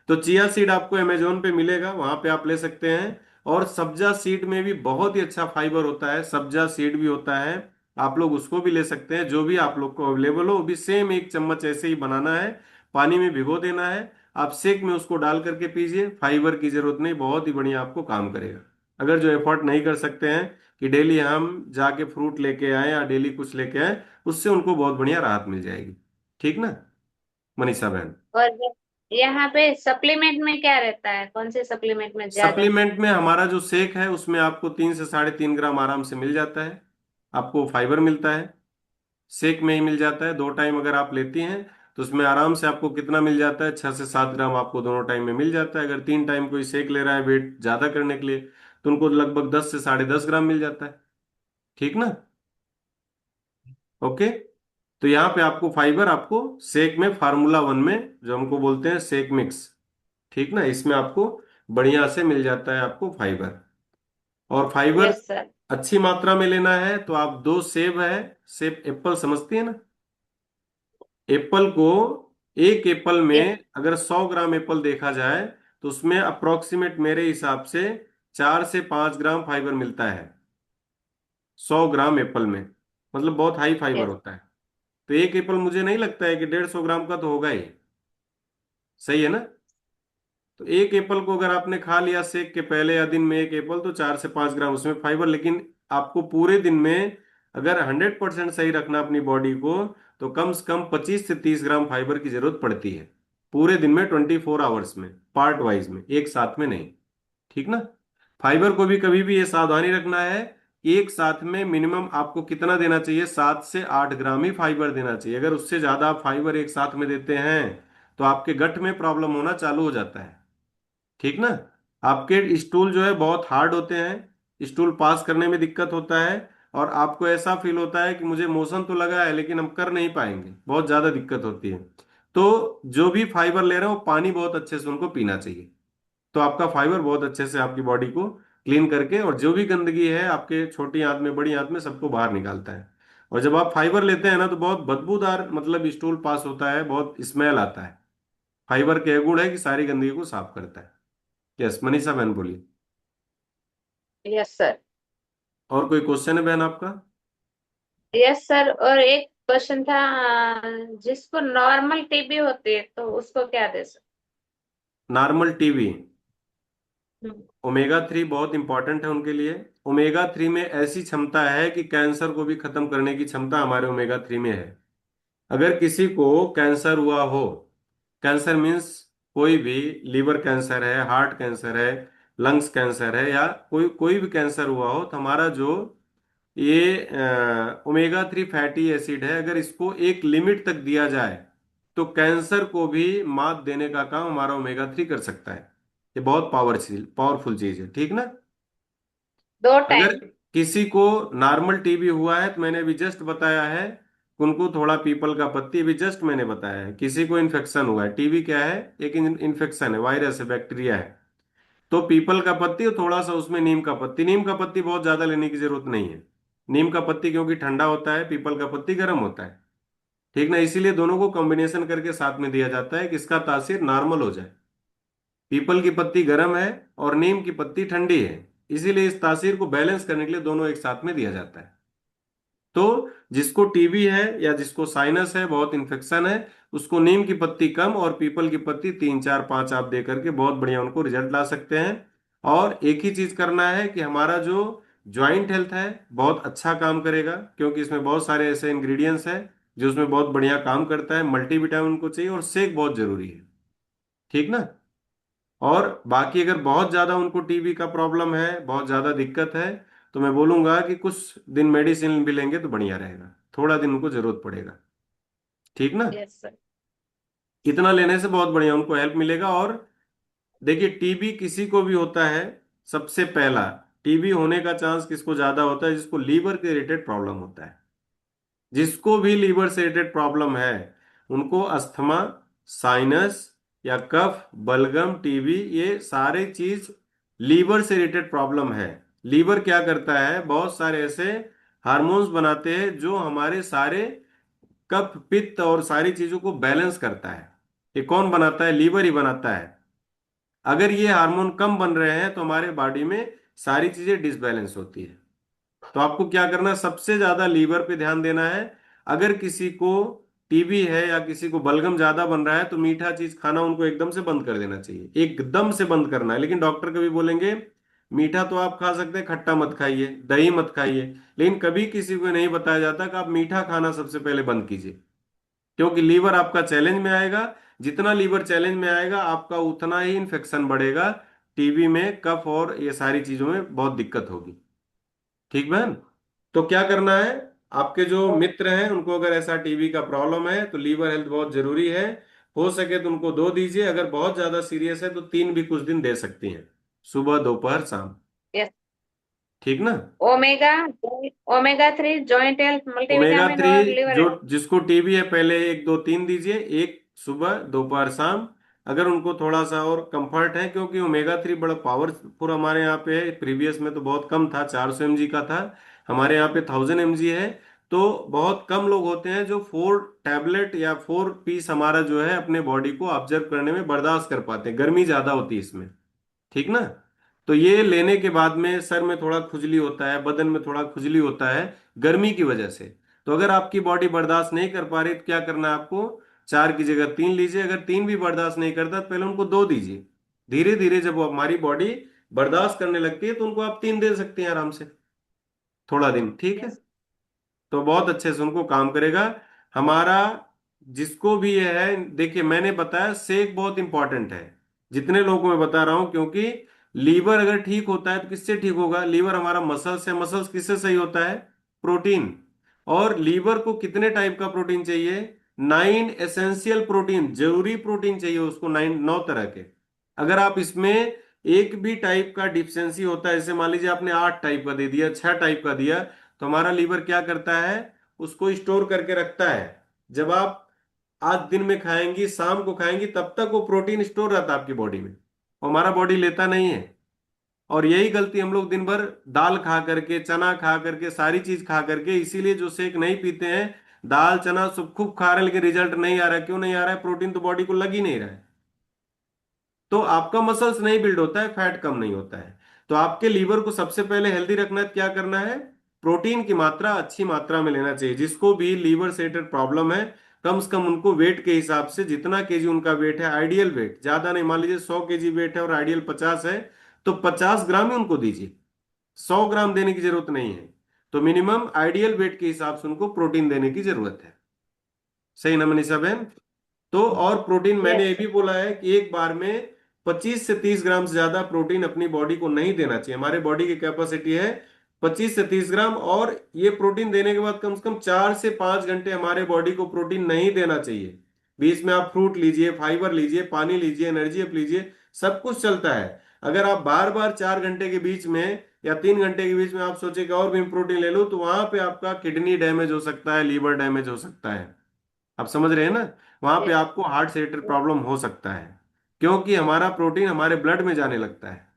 तो चिया सीड आपको अमेजोन पे मिलेगा, वहां पे आप ले सकते हैं। और सब्जा सीड में भी बहुत ही अच्छा फाइबर होता है, सब्जा सीड भी होता है, आप लोग उसको भी ले सकते हैं। जो भी आप लोग को अवेलेबल हो, वो भी सेम 1 चम्मच ऐसे ही बनाना है, पानी में भिगो देना है, आप शेक में उसको डाल करके पीजिए। फाइबर की जरूरत नहीं, बहुत ही बढ़िया आपको काम करेगा। अगर जो एफर्ट नहीं कर सकते हैं कि डेली हम जाके फ्रूट लेके आए या डेली कुछ लेके आए, उससे उनको बहुत बढ़िया राहत मिल जाएगी, ठीक ना मनीषा बहन। और यहाँ पे सप्लीमेंट में क्या रहता है, कौन से सप्लीमेंट में ज्यादा? सप्लीमेंट में हमारा जो शेक है उसमें आपको 3 से 3.5 ग्राम आराम से मिल जाता है, आपको फाइबर मिलता है। शेक में ही मिल जाता है, 2 टाइम अगर आप लेती हैं तो उसमें आराम से आपको कितना मिल जाता है, 6 से 7 ग्राम आपको दोनों टाइम में मिल जाता है। अगर 3 टाइम कोई शेक ले रहा है वेट ज्यादा करने के लिए, तो उनको लगभग 10 से 10.5 ग्राम मिल जाता है, ठीक ना। ओके। तो यहाँ पे आपको फाइबर आपको शेक में फार्मूला 1 में, जो हमको बोलते हैं शेक मिक्स, ठीक ना, इसमें आपको बढ़िया से मिल जाता है आपको फाइबर। और फाइबर यस सर। अच्छी मात्रा में लेना है तो आप 2 सेब है, सेब एप्पल समझती है ना, एप्पल को, एक एप्पल यस। में अगर 100 ग्राम एप्पल देखा जाए तो उसमें अप्रोक्सीमेट मेरे हिसाब से 4 से 5 ग्राम फाइबर मिलता है 100 ग्राम एप्पल में, मतलब बहुत हाई फाइबर यस। होता है। तो एक एप्पल मुझे नहीं लगता है कि 150 ग्राम का तो होगा ही, सही है ना। तो एक एप्पल को अगर आपने खा लिया सेक के पहले या दिन में एक एप्पल, तो 4 से 5 ग्राम उसमें फाइबर। लेकिन आपको पूरे दिन में अगर 100% सही रखना अपनी बॉडी को, तो कम से कम 25 से 30 ग्राम फाइबर की जरूरत पड़ती है पूरे दिन में, 24 आवर्स में, पार्ट वाइज में, एक साथ में नहीं, ठीक ना। फाइबर को भी कभी भी ये सावधानी रखना है कि एक साथ में मिनिमम आपको कितना देना चाहिए, 7 से 8 ग्राम ही फाइबर देना चाहिए। अगर उससे ज्यादा आप फाइबर एक साथ में देते हैं तो आपके गट में प्रॉब्लम होना चालू हो जाता है, ठीक ना। आपके स्टूल जो है बहुत हार्ड होते हैं, स्टूल पास करने में दिक्कत होता है, और आपको ऐसा फील होता है कि मुझे मोशन तो लगा है लेकिन हम कर नहीं पाएंगे, बहुत ज्यादा दिक्कत होती है। तो जो भी फाइबर ले रहे हो पानी बहुत अच्छे से उनको पीना चाहिए, तो आपका फाइबर बहुत अच्छे से आपकी बॉडी को क्लीन करके, और जो भी गंदगी है आपके छोटी आंत में बड़ी आंत में सबको बाहर निकालता है। और जब आप फाइबर लेते हैं ना तो बहुत बदबूदार मतलब स्टूल पास होता है, बहुत स्मेल आता है। फाइबर के गुण है कि सारी गंदगी को साफ करता है। यस मनीषा बहन बोलिए। Yes sir. और कोई क्वेश्चन है बहन आपका। यस सर, और एक क्वेश्चन था, जिसको नॉर्मल टीबी होती है तो उसको क्या दे सकते? नॉर्मल टीबी, हम्म। ओमेगा 3 बहुत इंपॉर्टेंट है उनके लिए। ओमेगा 3 में ऐसी क्षमता है कि कैंसर को भी खत्म करने की क्षमता हमारे ओमेगा 3 में है। अगर किसी को कैंसर हुआ हो, कैंसर मीन्स कोई भी, लीवर कैंसर है, हार्ट कैंसर है, लंग्स कैंसर है, या कोई कोई भी कैंसर हुआ हो, तो हमारा जो ये ओमेगा 3 फैटी एसिड है, अगर इसको एक लिमिट तक दिया जाए तो कैंसर को भी मात देने का काम हमारा ओमेगा 3 कर सकता है। ये बहुत पावरफुल पावरफुल चीज है, ठीक ना। 2 टाइम? अगर किसी को नॉर्मल टीबी हुआ है तो मैंने अभी जस्ट बताया है, उनको थोड़ा पीपल का पत्ती, अभी जस्ट मैंने बताया है। किसी को इन्फेक्शन हुआ है, टीबी क्या है, एक इन्फेक्शन है, वायरस है, बैक्टीरिया है, तो पीपल का पत्ती और थोड़ा सा उसमें नीम का पत्ती। नीम का पत्ती बहुत ज्यादा लेने की जरूरत नहीं है, नीम का पत्ती क्योंकि ठंडा होता है, पीपल का पत्ती गर्म होता है, ठीक ना। इसीलिए दोनों को कॉम्बिनेशन करके साथ में दिया जाता है कि इसका तासीर नॉर्मल हो जाए। पीपल की पत्ती गर्म है और नीम की पत्ती ठंडी है, इसीलिए इस तासीर को बैलेंस करने के लिए दोनों एक साथ में दिया जाता है। तो जिसको टीबी है या जिसको साइनस है, बहुत इन्फेक्शन है, उसको नीम की पत्ती कम और पीपल की पत्ती 3 4 5 आप दे करके बहुत बढ़िया उनको रिजल्ट ला सकते हैं। और एक ही चीज करना है कि हमारा जो ज्वाइंट हेल्थ है बहुत अच्छा काम करेगा, क्योंकि इसमें बहुत सारे ऐसे इंग्रेडिएंट्स हैं जो उसमें बहुत बढ़िया काम करता है। मल्टीविटामिन को चाहिए और सेक बहुत जरूरी है, ठीक ना। और बाकी अगर बहुत ज्यादा उनको टीबी का प्रॉब्लम है, बहुत ज्यादा दिक्कत है, तो मैं बोलूंगा कि कुछ दिन मेडिसिन भी लेंगे तो बढ़िया रहेगा, थोड़ा दिन उनको जरूरत पड़ेगा, ठीक ना। Yes sir. इतना लेने से बहुत बढ़िया उनको हेल्प मिलेगा। और देखिए टीबी किसी को भी होता है, सबसे पहला टीबी होने का चांस किसको ज्यादा होता है, जिसको लीवर के रिलेटेड प्रॉब्लम होता है। जिसको भी लीवर से रिलेटेड प्रॉब्लम है उनको अस्थमा, साइनस या कफ, बलगम, टीबी, ये सारे चीज लीवर से रिलेटेड प्रॉब्लम है। लीवर क्या करता है, बहुत सारे ऐसे हार्मोन्स बनाते हैं जो हमारे सारे कफ, पित्त और सारी चीजों को बैलेंस करता है। ये कौन बनाता है? लीवर ही बनाता है। अगर ये हार्मोन कम बन रहे हैं तो हमारे बॉडी में सारी चीजें डिसबैलेंस होती है। तो आपको क्या करना है, सबसे ज्यादा लीवर पे ध्यान देना है। अगर किसी को टीबी है या किसी को बलगम ज्यादा बन रहा है तो मीठा चीज खाना उनको एकदम से बंद कर देना चाहिए, एकदम से बंद करना है। लेकिन डॉक्टर कभी बोलेंगे मीठा तो आप खा सकते हैं, खट्टा मत खाइए, दही मत खाइए, लेकिन कभी किसी को नहीं बताया जाता कि आप मीठा खाना सबसे पहले बंद कीजिए, क्योंकि लीवर आपका चैलेंज में आएगा। जितना लीवर चैलेंज में आएगा आपका उतना ही इन्फेक्शन बढ़ेगा, टीबी में, कफ और ये सारी चीजों में बहुत दिक्कत होगी। ठीक बहन? तो क्या करना है, आपके जो मित्र हैं उनको अगर ऐसा टीबी का प्रॉब्लम है तो लीवर हेल्थ बहुत जरूरी है। हो सके तो उनको 2 दीजिए, अगर बहुत ज्यादा सीरियस है तो 3 भी कुछ दिन दे सकती हैं, सुबह, दोपहर, शाम। यस। ठीक ना? Omega omega 3 joint health omega multivitamin 3 और लिवर जो हेल्थ। जिसको टीबी है पहले 1 2 3 दीजिए, एक सुबह, दोपहर, शाम। अगर उनको थोड़ा सा और कंफर्ट है, क्योंकि ओमेगा 3 बड़ा पावरफुल हमारे यहाँ पे है, प्रीवियस में तो बहुत कम था, 400 mg का था, हमारे यहाँ पे 1000 mg है। तो बहुत कम लोग होते हैं जो 4 टैबलेट या 4 पीस हमारा जो है अपने बॉडी को ऑब्जर्व करने में बर्दाश्त कर पाते हैं, गर्मी ज्यादा होती है इसमें। ठीक ना? तो ये लेने के बाद में सर में थोड़ा खुजली होता है, बदन में थोड़ा खुजली होता है गर्मी की वजह से। तो अगर आपकी बॉडी बर्दाश्त नहीं कर पा रही तो क्या करना है आपको, 4 की जगह 3 लीजिए। अगर 3 भी बर्दाश्त नहीं करता तो पहले उनको 2 दीजिए। धीरे धीरे जब वो हमारी बॉडी बर्दाश्त करने लगती है तो उनको आप 3 दे सकते हैं आराम से, थोड़ा दिन। ठीक है? यस। तो बहुत अच्छे से उनको काम करेगा हमारा। जिसको भी ये है, देखिए मैंने बताया शेक बहुत इंपॉर्टेंट है, जितने लोगों को मैं बता रहा हूं, क्योंकि लीवर अगर ठीक होता है तो किससे ठीक होगा? लीवर हमारा मसल्स है, मसल्स किससे सही होता है? प्रोटीन। और लीवर को कितने टाइप का प्रोटीन चाहिए? 9 एसेंशियल प्रोटीन, जरूरी प्रोटीन चाहिए उसको, 9 तरह के। अगर आप इसमें एक भी टाइप का डिफिशियंसी होता है, जैसे मान लीजिए आपने 8 टाइप का दे दिया, 6 टाइप का दिया, तो हमारा लीवर क्या करता है, उसको स्टोर करके रखता है। जब आप आज दिन में खाएंगी, शाम को खाएंगी, तब तक वो प्रोटीन स्टोर रहता है आपकी बॉडी में, हमारा बॉडी लेता नहीं है। और यही गलती हम लोग दिन भर दाल खा करके, चना खा करके, सारी चीज खा करके, इसीलिए जो शेक नहीं पीते हैं, दाल चना सब खूब खा रहे हैं लेकिन रिजल्ट नहीं आ रहा है। क्यों नहीं आ रहा है? प्रोटीन तो बॉडी को लग ही नहीं रहा है। तो आपका मसल्स नहीं बिल्ड होता है, फैट कम नहीं होता है। तो आपके लीवर को सबसे पहले हेल्दी रखना है, क्या करना है? प्रोटीन की मात्रा अच्छी मात्रा में लेना चाहिए। जिसको भी लीवर से रिलेटेड प्रॉब्लम है, कम से कम उनको वेट के हिसाब से, जितना केजी उनका वेट है, आइडियल वेट ज्यादा नहीं, मान लीजिए 100 kg वेट है और आइडियल 50 है, तो 50 ग्राम ही उनको दीजिए, 100 ग्राम देने की जरूरत नहीं है। तो मिनिमम आइडियल वेट के हिसाब से उनको प्रोटीन देने की जरूरत है। सही ना मनीषा बहन? तो और प्रोटीन मैंने ये यस। भी बोला है कि एक बार में 25 से 30 ग्राम से ज्यादा प्रोटीन अपनी बॉडी को नहीं देना चाहिए। हमारे बॉडी की कैपेसिटी है 25 से 30 ग्राम, और ये प्रोटीन देने के बाद कम से कम 4 से 5 घंटे हमारे बॉडी को प्रोटीन नहीं देना चाहिए। बीच में आप फ्रूट लीजिए, फाइबर लीजिए, पानी लीजिए, एनर्जी अप लीजिए, सब कुछ चलता है। अगर आप बार बार 4 घंटे के बीच में या 3 घंटे के बीच में आप सोचे कि और भी प्रोटीन ले लो, तो वहां पे आपका किडनी डैमेज हो सकता है, लीवर डैमेज हो सकता है। आप समझ रहे हैं ना? वहां पे यस। आपको हार्ट से रिलेटेड प्रॉब्लम हो सकता है, क्योंकि हमारा प्रोटीन हमारे ब्लड में जाने लगता है।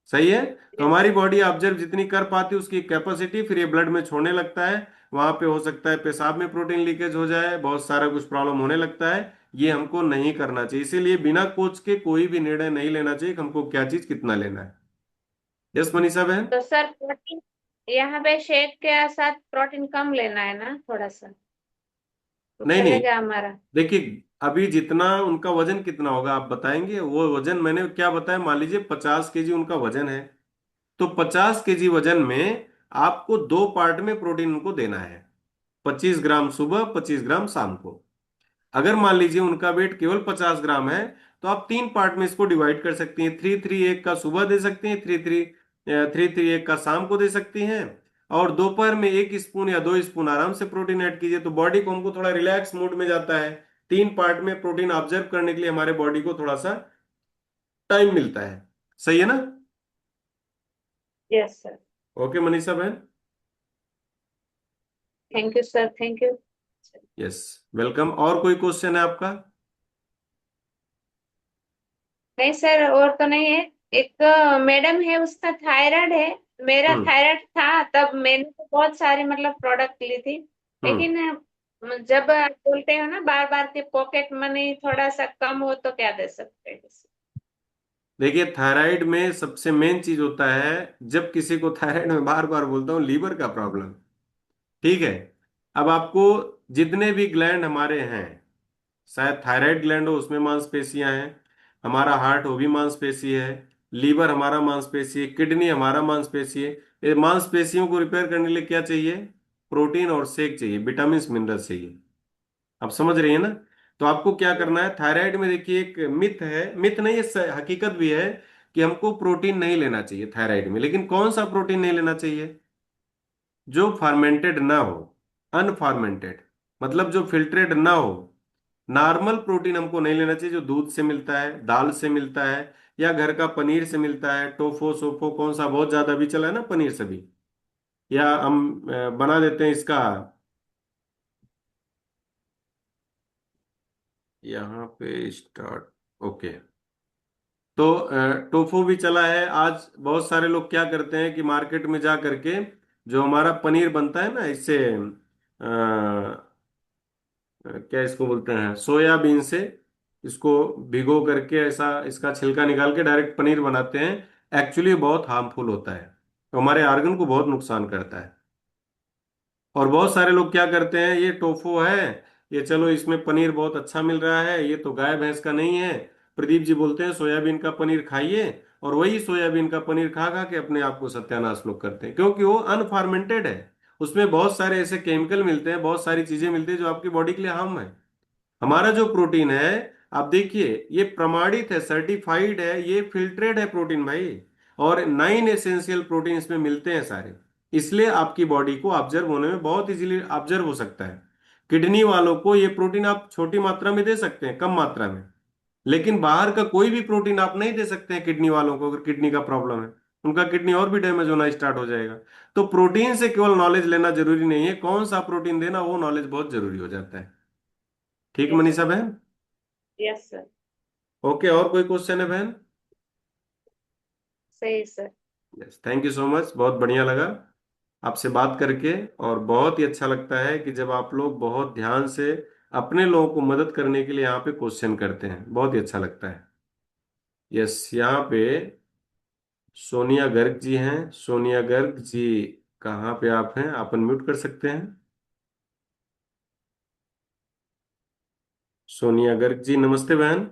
सही है? तो यस। हमारी बॉडी ऑब्जर्व जितनी कर पाती है उसकी कैपेसिटी, फिर ये ब्लड में छोड़ने लगता है। वहां पे हो सकता है पेशाब में प्रोटीन लीकेज हो जाए, बहुत सारा कुछ प्रॉब्लम होने लगता है। ये हमको नहीं करना चाहिए, इसीलिए बिना कोच के कोई भी निर्णय नहीं लेना चाहिए कि हमको क्या चीज कितना लेना है। यस मनीषा बहन? तो सर प्रोटीन यहाँ पे शेक के साथ प्रोटीन कम लेना है ना थोड़ा सा, तो नहीं नहीं, चलेगा हमारा? देखिए अभी जितना उनका वजन कितना होगा आप बताएंगे, वो वजन मैंने क्या बताया, मान लीजिए 50 kg उनका वजन है, तो 50 kg वजन में आपको 2 पार्ट में प्रोटीन उनको देना है, 25 ग्राम सुबह, 25 ग्राम शाम को। अगर मान लीजिए उनका वेट केवल 50 ग्राम है, तो आप 3 पार्ट में इसको डिवाइड कर सकती हैं, 3 3 एक का सुबह दे सकती हैं, 3 3 एक का शाम को दे सकती हैं। और दोपहर में 1 स्पून या 2 स्पून आराम से प्रोटीन ऐड कीजिए, तो बॉडी को हमको थोड़ा रिलैक्स मूड में जाता है। 3 पार्ट में प्रोटीन ऑब्जर्व करने के लिए हमारे बॉडी को थोड़ा सा टाइम मिलता है। सही है ना? Yes sir. ओके मनीषा बहन? Thank you sir, thank you. Yes, welcome. और कोई क्वेश्चन है आपका? नहीं सर, और तो नहीं है। एक मैडम है, उसका थायराइड है। मेरा हम्म। थायराइड था तब मैंने तो बहुत सारी मतलब प्रोडक्ट ली थी। हम्म। लेकिन जब आप बोलते हो ना बार बार के पॉकेट मनी थोड़ा सा कम हो तो क्या दे सकते हैं? देखिए, थायराइड में सबसे मेन चीज होता है, जब किसी को थायराइड में बार बार बोलता हूँ, लीवर का प्रॉब्लम। ठीक है। अब आपको जितने भी ग्लैंड हमारे हैं, शायद थायराइड ग्लैंड हो उसमें मांसपेशियां हैं, हमारा हार्ट वो भी मांसपेशी है, लीवर हमारा मांसपेशी है, किडनी हमारा मांसपेशी है। ये मांसपेशियों को रिपेयर करने के लिए क्या चाहिए? प्रोटीन और शेक चाहिए, विटामिन मिनरल चाहिए। आप समझ रही है ना? तो आपको क्या करना है, थायराइड में देखिए एक मिथ है, मिथ नहीं, ये हकीकत भी है कि हमको प्रोटीन नहीं लेना चाहिए थायराइड में। लेकिन कौन सा प्रोटीन नहीं लेना चाहिए? जो फर्मेंटेड ना हो, अनफर्मेंटेड, मतलब जो फिल्ट्रेट ना हो। नॉर्मल प्रोटीन हमको नहीं लेना चाहिए, जो दूध से मिलता है, दाल से मिलता है, या घर का पनीर से मिलता है, टोफो सोफो कौन सा बहुत ज्यादा अभी चला है ना, पनीर से भी। या हम बना देते हैं इसका, यहाँ पे स्टार्ट। ओके। तो टोफू भी चला है आज। बहुत सारे लोग क्या करते हैं कि मार्केट में जा करके जो हमारा पनीर बनता है ना, इससे क्या इसको बोलते हैं, सोयाबीन से, इसको भिगो करके ऐसा इसका छिलका निकाल के डायरेक्ट पनीर बनाते हैं। एक्चुअली बहुत हार्मफुल होता है, तो हमारे आर्गन को बहुत नुकसान करता है। और बहुत सारे लोग क्या करते हैं, ये टोफू है, ये चलो इसमें पनीर बहुत अच्छा मिल रहा है, ये तो गाय भैंस का नहीं है। प्रदीप जी बोलते हैं सोयाबीन का पनीर खाइए, और वही सोयाबीन का पनीर खा खा के अपने आप को सत्यानाश लोग करते हैं, क्योंकि वो अनफार्मेंटेड है। उसमें बहुत सारे ऐसे केमिकल मिलते हैं, बहुत सारी चीजें मिलती है जो आपकी बॉडी के लिए हार्म है। हमारा जो प्रोटीन है, आप देखिए, ये प्रमाणित है, सर्टिफाइड है, ये फिल्ट्रेड है प्रोटीन भाई। और 9 एसेंशियल प्रोटीन इसमें मिलते हैं सारे। इसलिए आपकी बॉडी को ऑब्जर्व होने में बहुत इजीली ऑब्जर्व हो सकता है। किडनी वालों को ये प्रोटीन आप छोटी मात्रा में दे सकते हैं, कम मात्रा में। लेकिन बाहर का कोई भी प्रोटीन आप नहीं दे सकते हैं किडनी वालों को, अगर किडनी का प्रॉब्लम है। उनका किडनी और भी डैमेज होना स्टार्ट हो जाएगा। तो प्रोटीन से केवल नॉलेज लेना जरूरी नहीं है, कौन सा प्रोटीन देना वो नॉलेज बहुत जरूरी हो जाता है। ठीक यस मनीषा सर। बहन? Yes sir. ओके, और कोई क्वेश्चन है बहन? सही sir. Yes, thank you so much, बहुत बढ़िया लगा आपसे बात करके। और बहुत ही अच्छा लगता है कि जब आप लोग बहुत ध्यान से अपने लोगों को मदद करने के लिए यहाँ पे क्वेश्चन करते हैं, बहुत ही अच्छा लगता है। यस, यहाँ पे सोनिया गर्ग जी हैं। सोनिया गर्ग जी, कहाँ पे आप हैं? आप अनम्यूट कर सकते हैं। सोनिया गर्ग जी, नमस्ते बहन।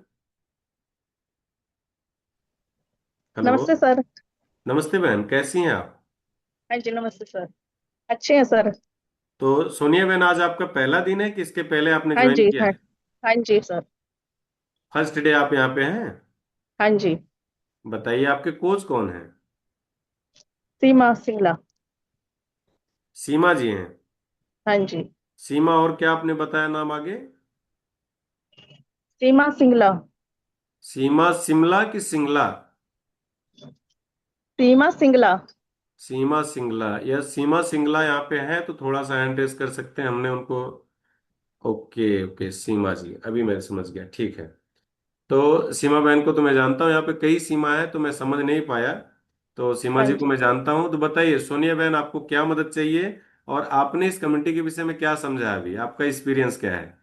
हेलो। नमस्ते सर। नमस्ते बहन, कैसी हैं आप? हाँ जी, नमस्ते सर। अच्छे हैं सर। तो सोनिया बहन, आज आपका पहला दिन है कि इसके पहले आपने हाँ ज्वाइन जी, किया हाँ। है? हाँ जी सर। फर्स्ट डे आप यहाँ पे हैं? हाँ जी। बताइए, आपके कोच कौन है? सीमा सिंगला। सीमा जी हैं। हाँ जी। सीमा, और क्या आपने बताया नाम आगे? सीमा सिंगला। सीमा शिमला की सिंगला? सीमा सिंगला। सीमा सिंगला, या सीमा सिंगला यहाँ पे है तो थोड़ा सा हैंड रेस कर सकते हैं, हमने उनको। ओके ओके, सीमा जी, अभी मैं समझ गया, ठीक है। तो सीमा बहन को तो मैं जानता हूँ, यहाँ पे कई सीमा है तो मैं समझ नहीं पाया। तो सीमा हाँ जी को जी। मैं जानता हूँ। तो बताइए सोनिया बहन, आपको क्या मदद चाहिए, और आपने इस कम्युनिटी के विषय में क्या समझा, अभी आपका एक्सपीरियंस क्या है?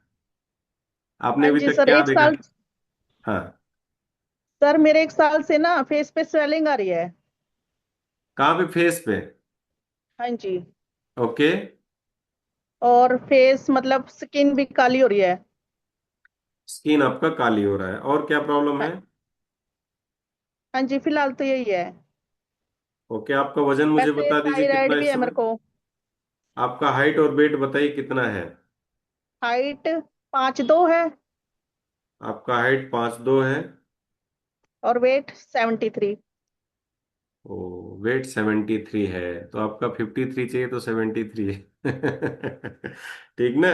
आपने हाँ अभी जी तक सर, क्या एक देखा? साल। हाँ। सर, मेरे एक साल से ना फेस पे स्वेलिंग आ रही है। कहाँ पे? फेस पे? हाँ जी। ओके। और फेस मतलब स्किन भी काली हो रही है। स्किन आपका काली हो रहा है, और क्या प्रॉब्लम है? हाँ। हाँ जी, फिलहाल तो यही है। ओके, आपका वजन मुझे वैसे बता दीजिए कितना थायराइड है भी इस है मेरे समय? को। आपका हाइट और वेट बताइए कितना है? हाइट 5'2" है। आपका हाइट 5'2" है। और वेट 73। ओ, वेट 73 है, तो आपका 53 चाहिए तो 73 है। ठीक ना?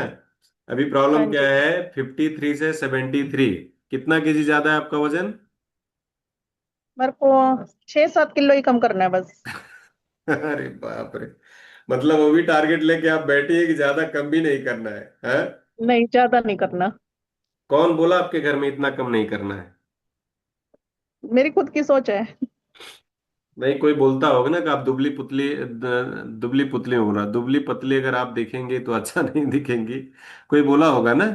अभी हाँ प्रॉब्लम क्या जी। है, 53 से 73, कितना केजी ज्यादा है आपका वजन? मेरे को 6-7 किलो ही कम करना है बस। अरे बाप रे! मतलब वो भी टारगेट लेके आप बैठी है कि ज्यादा कम भी नहीं करना है? नहीं, ज्यादा नहीं करना। कौन बोला आपके घर में इतना कम नहीं करना है? मेरी खुद की सोच है। नहीं, कोई बोलता होगा ना कि आप दुबली पुतली दुबली पुतली में बोला, दुबली पतली अगर आप दिखेंगे तो अच्छा नहीं दिखेंगी, कोई बोला होगा ना।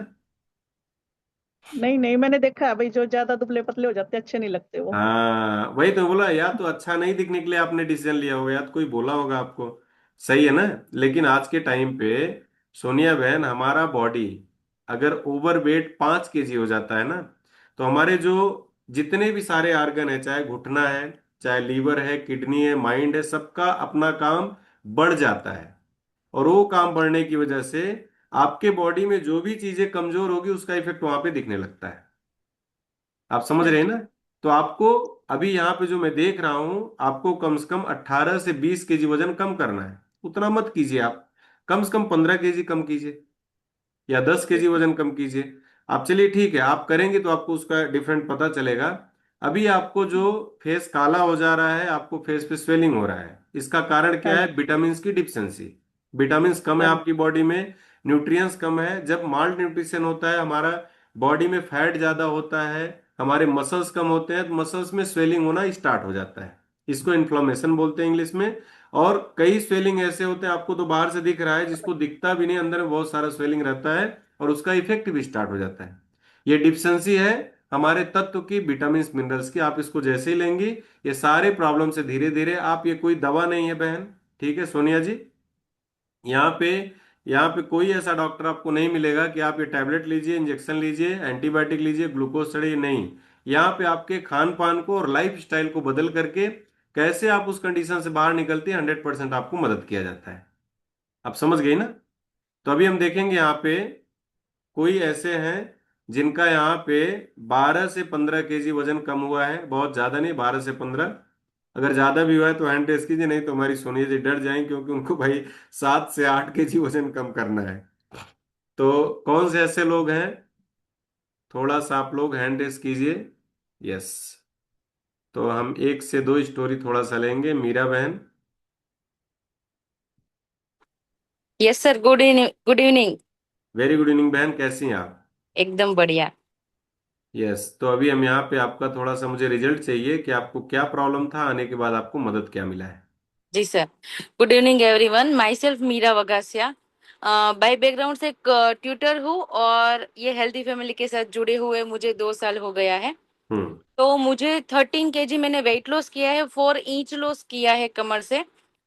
नहीं नहीं, मैंने देखा है भाई, जो ज्यादा दुबले पतले हो जाते हैं अच्छे नहीं लगते वो। हाँ वही तो बोला, या तो अच्छा नहीं दिखने के लिए आपने डिसीजन लिया होगा, या तो कोई बोला होगा आपको। सही है ना? लेकिन आज के टाइम पे सोनिया बहन, हमारा बॉडी अगर ओवर वेट 5 केजी हो जाता है ना, तो हमारे जो जितने भी सारे आर्गन है, चाहे घुटना है, चाहे लीवर है, किडनी है, माइंड है, सबका अपना काम बढ़ जाता है। और वो काम बढ़ने की वजह से आपके बॉडी में जो भी चीजें कमजोर होगी उसका इफेक्ट वहां पे दिखने लगता है। आप समझ हाँ रहे हैं जी। ना? तो आपको अभी यहाँ पे जो मैं देख रहा हूं, आपको कम से कम 18 से 20 केजी वजन कम करना है। उतना मत कीजिए आप, कम से कम 15 केजी कम कीजिए, या 10 केजी ठीक है। वजन कम कीजिए। आप चलिए ठीक है, आप करेंगे तो आपको उसका डिफरेंट पता चलेगा। अभी आपको जो फेस काला हो जा रहा है, आपको फेस पे स्वेलिंग हो रहा है, इसका कारण हाँ क्या जी। है? विटामिन की डिफिशियंसी। विटामिन कम है हाँ जी। आपकी बॉडी में, न्यूट्रिएंट्स कम है। जब माल न्यूट्रिशन होता है, हमारा बॉडी में फैट ज्यादा होता है, हमारे मसल्स कम होते हैं, तो मसल्स में स्वेलिंग होना स्टार्ट हो जाता है। इसको इन्फ्लोमेशन बोलते हैं इंग्लिश में। और कई स्वेलिंग ऐसे होते हैं, आपको तो बाहर से दिख रहा है, जिसको दिखता भी नहीं, अंदर में बहुत सारा स्वेलिंग रहता है, और उसका इफेक्ट भी स्टार्ट हो जाता है। ये डिफिशियंसी है हमारे तत्व की, विटामिन मिनरल्स की। आप इसको जैसे ही लेंगी, ये सारे प्रॉब्लम से धीरे धीरे आप, ये कोई दवा नहीं है बहन, ठीक है सोनिया जी। यहाँ पे यहाँ पे कोई ऐसा डॉक्टर आपको नहीं मिलेगा कि आप ये टैबलेट लीजिए, इंजेक्शन लीजिए, एंटीबायोटिक लीजिए, ग्लूकोज चढ़िए, नहीं। यहाँ पे आपके खान पान को और लाइफ स्टाइल को बदल करके कैसे आप उस कंडीशन से बाहर निकलते हैं, 100% आपको मदद किया जाता है। आप समझ गई ना? तो अभी हम देखेंगे यहाँ पे कोई ऐसे हैं जिनका यहाँ पे 12 से 15 केजी वजन कम हुआ है, बहुत ज्यादा नहीं, 12 से 15। अगर ज्यादा भी हुआ है तो हैंड टेस्ट कीजिए, नहीं तो हमारी सोनिया जी डर जाएं, क्योंकि उनको भाई 7 से 8 केजी वजन कम करना है। तो कौन से ऐसे लोग हैं? थोड़ा सा आप लोग हैंड टेस्ट कीजिए। यस। तो हम एक से दो स्टोरी थोड़ा सा लेंगे। मीरा बहन। Yes sir, good evening, good evening. Very good evening बहन, कैसी हैं आप? एकदम बढ़िया। यस। तो अभी हम यहाँ पे आपका थोड़ा सा मुझे रिजल्ट चाहिए कि आपको क्या प्रॉब्लम था, आने के बाद आपको मदद क्या मिला है। जी sir. Good evening everyone, myself Meera Vagasiya. By background से एक ट्यूटर हूँ, और ये हेल्दी फैमिली के साथ जुड़े हुए मुझे 2 साल हो गया है। हम्म। तो मुझे 13 केजी मैंने वेट लॉस किया है, 4 इंच लॉस किया है कमर से।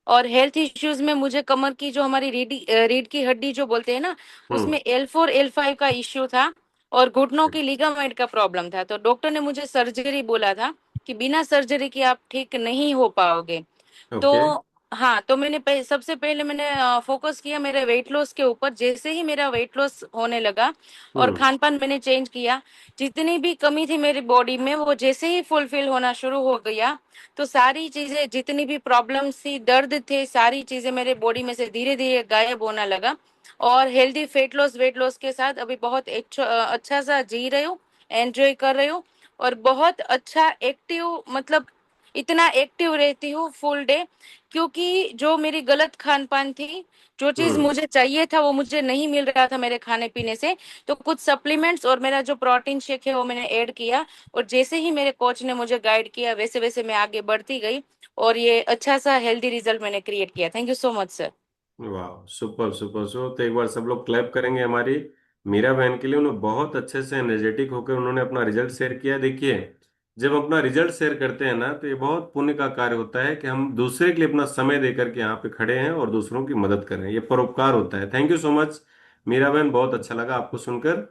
और हेल्थ इश्यूज में मुझे कमर की जो हमारी रीढ़ की हड्डी जो बोलते हैं ना, हम्म। उसमें L4 L5 का इश्यू था। और घुटनों की लिगामेंट का प्रॉब्लम था, तो डॉक्टर ने मुझे सर्जरी बोला था कि बिना सर्जरी के आप ठीक नहीं हो पाओगे। ओके। तो हाँ, तो मैंने सबसे पहले मैंने फोकस किया मेरे वेट लॉस के ऊपर। जैसे ही मेरा वेट लॉस होने लगा और हम्म। खान पान मैंने चेंज किया, जितनी भी कमी थी मेरी बॉडी में वो जैसे ही फुलफिल होना शुरू हो गया, तो सारी चीजें, जितनी भी प्रॉब्लम्स थी, दर्द थे, सारी चीजें मेरे बॉडी में से धीरे धीरे गायब होना लगा। और healthy fat loss weight loss के साथ अभी बहुत अच्छा सा जी रही हूँ, एंजॉय कर रही हूँ। और बहुत अच्छा एक्टिव, मतलब इतना एक्टिव रहती हूँ फुल डे। क्योंकि जो मेरी गलत खान पान थी, जो चीज हम्म। मुझे चाहिए था वो मुझे नहीं मिल रहा था मेरे खाने पीने से, तो कुछ सप्लीमेंट्स और मेरा जो प्रोटीन शेक है वो मैंने ऐड किया। और जैसे ही मेरे कोच ने मुझे गाइड किया, वैसे वैसे मैं आगे बढ़ती गई, और ये अच्छा सा हेल्दी रिजल्ट मैंने क्रिएट किया। Thank you so much sir. वाह, सुपर सुपर सुपर। तो एक बार सब लोग क्लैप करेंगे हमारी मीरा बहन के लिए। उन्होंने बहुत अच्छे से एनर्जेटिक होकर उन्होंने अपना रिजल्ट शेयर किया। देखिए, जब हम अपना रिजल्ट शेयर करते हैं ना, तो ये बहुत पुण्य का कार्य होता है कि हम दूसरे के लिए अपना समय देकर के यहाँ पे खड़े हैं और दूसरों की मदद कर रहे हैं। ये परोपकार होता है। Thank you so much Meera बहन, बहुत अच्छा लगा आपको सुनकर।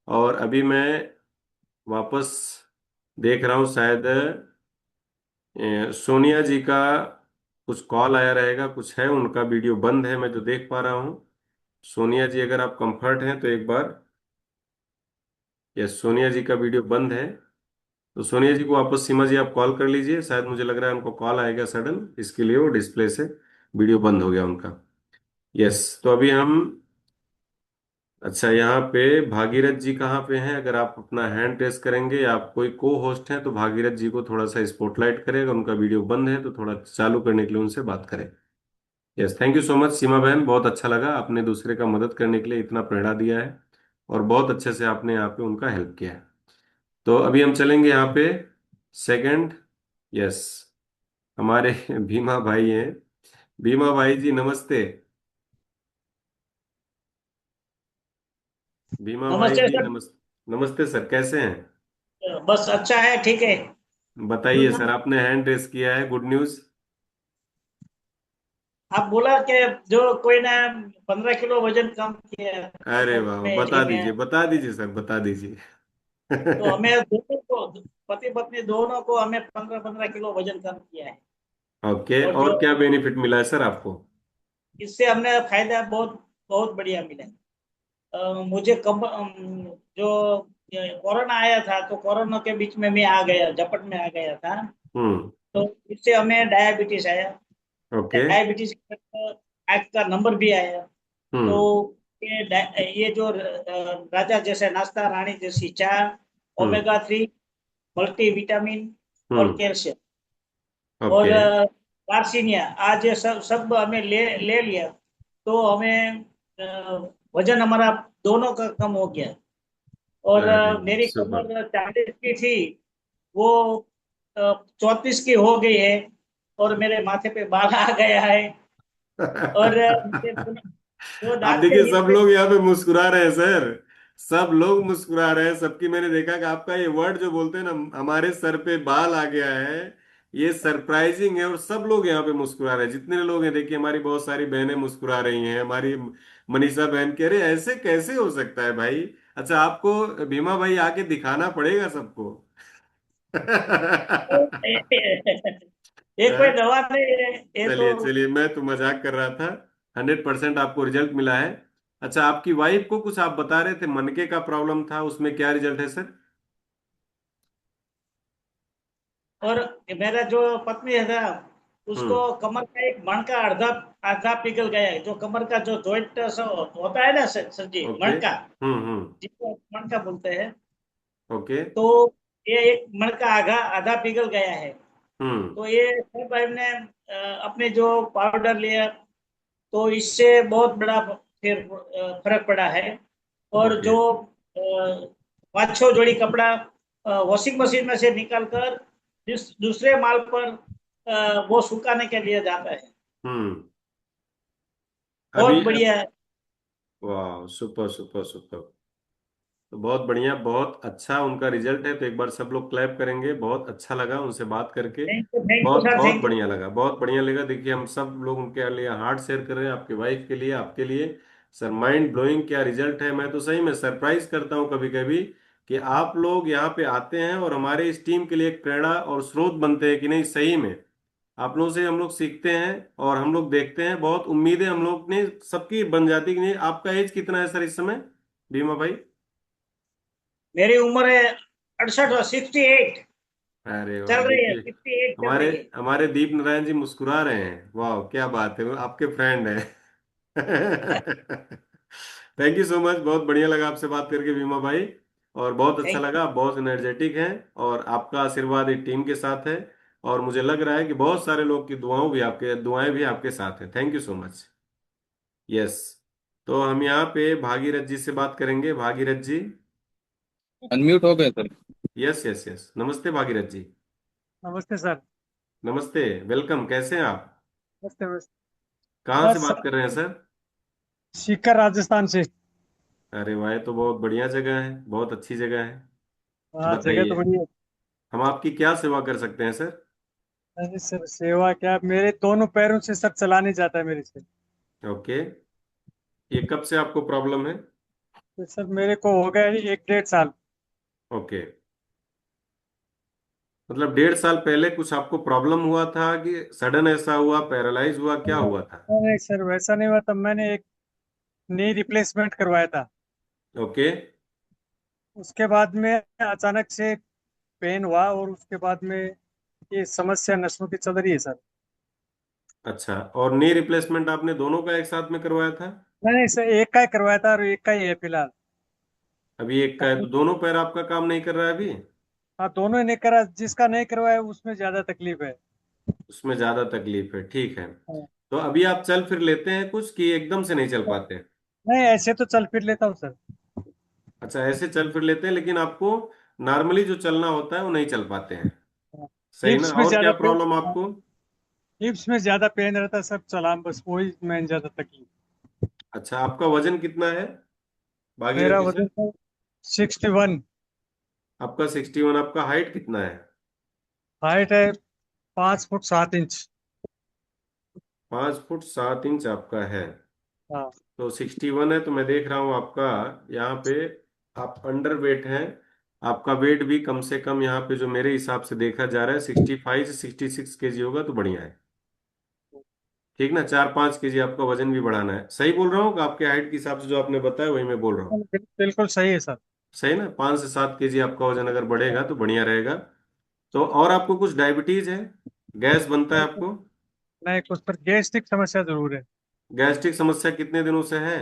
और अभी मैं वापस देख रहा हूँ, शायद सोनिया जी का कुछ कॉल आया रहेगा, कुछ है, उनका वीडियो बंद है मैं जो देख पा रहा हूँ। सोनिया जी अगर आप कंफर्ट हैं तो एक बार, यस, सोनिया जी का वीडियो बंद है। तो सोनिया जी को वापस, सीमा जी आप कॉल कर लीजिए, शायद मुझे लग रहा है उनको कॉल आएगा सडन, इसके लिए वो डिस्प्ले से वीडियो बंद हो गया उनका। यस। तो अभी हम, अच्छा, यहाँ पे भागीरथ जी कहाँ पे हैं? अगर आप अपना हैंड टेस्ट करेंगे, या आप कोई को होस्ट हैं, तो भागीरथ जी को थोड़ा सा स्पॉटलाइट करें। अगर उनका वीडियो बंद है तो थोड़ा चालू करने के लिए उनसे बात करें। Yes, thank you so much Seema बहन, बहुत अच्छा लगा, आपने दूसरे का मदद करने के लिए इतना प्रेरणा दिया है और बहुत अच्छे से आपने यहाँ पे उनका हेल्प किया है। तो अभी हम चलेंगे यहाँ पे सेकंड। यस, हमारे भीमा भाई हैं। भीमा भाई जी नमस्ते। भीमा भाई नमस्ते जी सर। नमस्ते। नमस्ते सर, कैसे हैं? बस अच्छा है, ठीक है। बताइए सर, आपने हैंड रेस किया है, गुड न्यूज। आप बोला कि जो कोई ने 15 किलो वजन कम किया अरे तो वाह वाह, मैं बता जिम में। दीजिए बता दीजिए सर, बता दीजिए। तो हमें दोनों को, पति पत्नी दोनों को, हमें 15-15 किलो वजन कम किया है। ओके, और जो और क्या बेनिफिट मिला है सर आपको? इससे हमने फायदा बहुत बहुत बढ़िया मिला। मुझे कम जो कोरोना आया था, तो कोरोना के बीच में मैं आ गया, झपट में आ गया था। हम्म। तो इससे हमें डायबिटीज आया। ओके। डायबिटीज एक्ट का नंबर भी आया। तो हम्म। ये जो राजा जैसे नाश्ता, रानी जैसी चाय, हम्म। ओमेगा 3, मल्टी विटामिन और हम्म। कैल्शियम और ओके। कार्सिनिया, आज ये सब सब हमें ले ले लिया। तो हमें वजन हमारा दोनों का कम हो गया। और अरे मेरी सुपर। कमर 40 की थी, वो 34 की हो गई है। और मेरे माथे पे बाल आ गया है। और मुझे जो आप दांत से देखिए, सब नीचे। लोग यहाँ पे मुस्कुरा रहे हैं सर। सब लोग मुस्कुरा रहे हैं, सबकी मैंने देखा कि आपका ये वर्ड जो बोलते हैं ना, हमारे सर पे बाल आ गया है, ये सरप्राइजिंग है और सब लोग यहाँ पे मुस्कुरा रहे हैं। जितने लोग हैं देखिए, हमारी बहुत सारी बहनें मुस्कुरा रही हैं, हमारी मनीषा बहन कह रहे ऐसे कैसे हो सकता है भाई। अच्छा, आपको भीमा भाई आके दिखाना पड़ेगा सबको। ये कोई दवा नहीं है, ये तो। चलिए चलिए, मैं तो मजाक कर रहा था। 100% आपको रिजल्ट मिला है। अच्छा, आपकी वाइफ को कुछ आप बता रहे थे, मनके का प्रॉब्लम था, उसमें क्या रिजल्ट है सर? और मेरा जो पत्नी है ना, उसको हम्म। कमर का एक मणका आधा आधा पिघल गया है। जो कमर का जो जॉइंट होता है ना सर जी, ओके। मणका, हम्म। जिसको मणका बोलते हैं। ओके। तो ये एक मणका आधा आधा पिघल गया है। हम्म। तो ये सब हमने अपने जो पाउडर लिया, तो इससे बहुत बड़ा फिर फर्क पड़ा है। और ओके। जो 5-6 जोड़ी कपड़ा वॉशिंग मशीन में से निकाल कर दूसरे माल पर वो सुखाने के लिए जाता है। हम्म। अभी बहुत बढ़िया है। वाह, सुपर सुपर सुपर। तो बहुत बढ़िया, बहुत अच्छा उनका रिजल्ट है। तो एक बार सब लोग क्लैप करेंगे। बहुत अच्छा लगा उनसे बात करके। थैंक यू बहुत सर, बहुत थैंक बढ़िया यू। लगा, बहुत बढ़िया लगा। देखिए, हम सब लोग उनके लिए हार्ट शेयर कर रहे हैं, आपके वाइफ के लिए, आपके लिए। सर, माइंड ब्लोइंग क्या रिजल्ट है। मैं तो सही में सरप्राइज करता हूँ कभी कभी कि आप लोग यहाँ पे आते हैं और हमारे इस टीम के लिए एक प्रेरणा और स्रोत बनते हैं कि नहीं, सही में आप लोगों से हम लोग सीखते हैं और हम लोग देखते हैं। बहुत उम्मीदें हम लोग ने सबकी बन जाती कि नहीं। आपका एज कितना है सर इस समय, भीमा भाई? मेरी उम्र है 68, 68 अरे वाह, चल रही है, देखिए, 68 चल हमारे रही है। हमारे दीप नारायण जी मुस्कुरा रहे हैं। वाह, क्या बात है, वो आपके फ्रेंड है। थैंक यू सो मच, बहुत बढ़िया लगा आपसे बात करके भीमा भाई। और बहुत अच्छा थैंक लगा, आप बहुत एनर्जेटिक हैं और आपका आशीर्वाद एक टीम के साथ है। और मुझे लग रहा है कि बहुत सारे लोग की दुआएं भी आपके साथ हैं। Thank you so much. Yes. तो हम यहाँ पे भागीरथ जी से बात करेंगे। भागीरथ जी। अनम्यूट हो गए सर। यस यस यस, नमस्ते भागीरथ जी। नमस्ते सर। नमस्ते, वेलकम, कैसे हैं आप? नमस्ते नमस्ते। कहाँ से बस बात सर, कर रहे हैं सर? सीकर राजस्थान से। अरे वाह, ये तो बहुत बढ़िया जगह है, बहुत अच्छी जगह है। हाँ, जगह तो बताइए, बढ़िया हम आपकी क्या सेवा कर सकते हैं सर? है। अरे सर, सेवा क्या, मेरे दोनों पैरों से सर चला नहीं जाता है मेरे से। ओके। ये कब से आपको प्रॉब्लम है? तो सर मेरे को हो गया है 1-1.5 साल। ओके, मतलब 1.5 साल पहले कुछ आपको प्रॉब्लम हुआ था कि सडन ऐसा हुआ, पैरालाइज हुआ, क्या हुआ था? नहीं सर, वैसा नहीं हुआ। तब मैंने एक नी रिप्लेसमेंट करवाया था। ओके। उसके बाद में अचानक से पेन हुआ, और उसके बाद में ये समस्या नसों की चल रही है सर। अच्छा, और नी रिप्लेसमेंट आपने दोनों का एक साथ में करवाया था? नहीं सर, एक का ही करवाया था और एक का ही है फिलहाल। अभी एक का है, तो दोनों पैर आपका काम नहीं कर रहा है अभी? हाँ, दोनों ही नहीं करा। जिसका नहीं करवाया उसमें ज्यादा तकलीफ है। उसमें ज्यादा तकलीफ है, ठीक है। तो अभी आप चल फिर लेते हैं कुछ कि एकदम से नहीं चल पाते हैं? नहीं, ऐसे तो चल फिर लेता हूँ सर। अच्छा, ऐसे चल फिर लेते हैं, लेकिन आपको नॉर्मली जो चलना होता है वो नहीं चल पाते हैं। सही ना? हिप्स में और क्या ज्यादा पेन, प्रॉब्लम आपको? हिप्स में ज्यादा पेन रहता है सर, चला बस वही में ज्यादा तकलीफ। अच्छा, आपका वजन कितना है मेरा भागीरथी वजन सर? 61। आपका 61। आपका हाइट कितना है? हाइट है 5 फुट 7 इंच। 5 फुट 7 इंच आपका है। हाँ। तो 61 है, तो मैं देख रहा हूँ आपका यहाँ पे आप अंडर वेट हैं। आपका वेट भी कम से कम यहाँ पे जो मेरे हिसाब से देखा जा रहा है 65 से 66 केजी होगा तो बढ़िया है। ठीक ना? 4-5 केजी आपका वजन भी बढ़ाना है। सही बोल रहा हूँ कि आपके हाइट के हिसाब से जो आपने बताया वही मैं बोल रहा हूँ? बिल्कुल सही है सर। सही ना? 5 से 7 केजी आपका वजन अगर बढ़ेगा तो बढ़िया रहेगा। तो और आपको कुछ डायबिटीज है? गैस बनता है आपको? नहीं, कुछ पर गैस्ट्रिक समस्या जरूर है। गैस्ट्रिक समस्या कितने दिनों से है?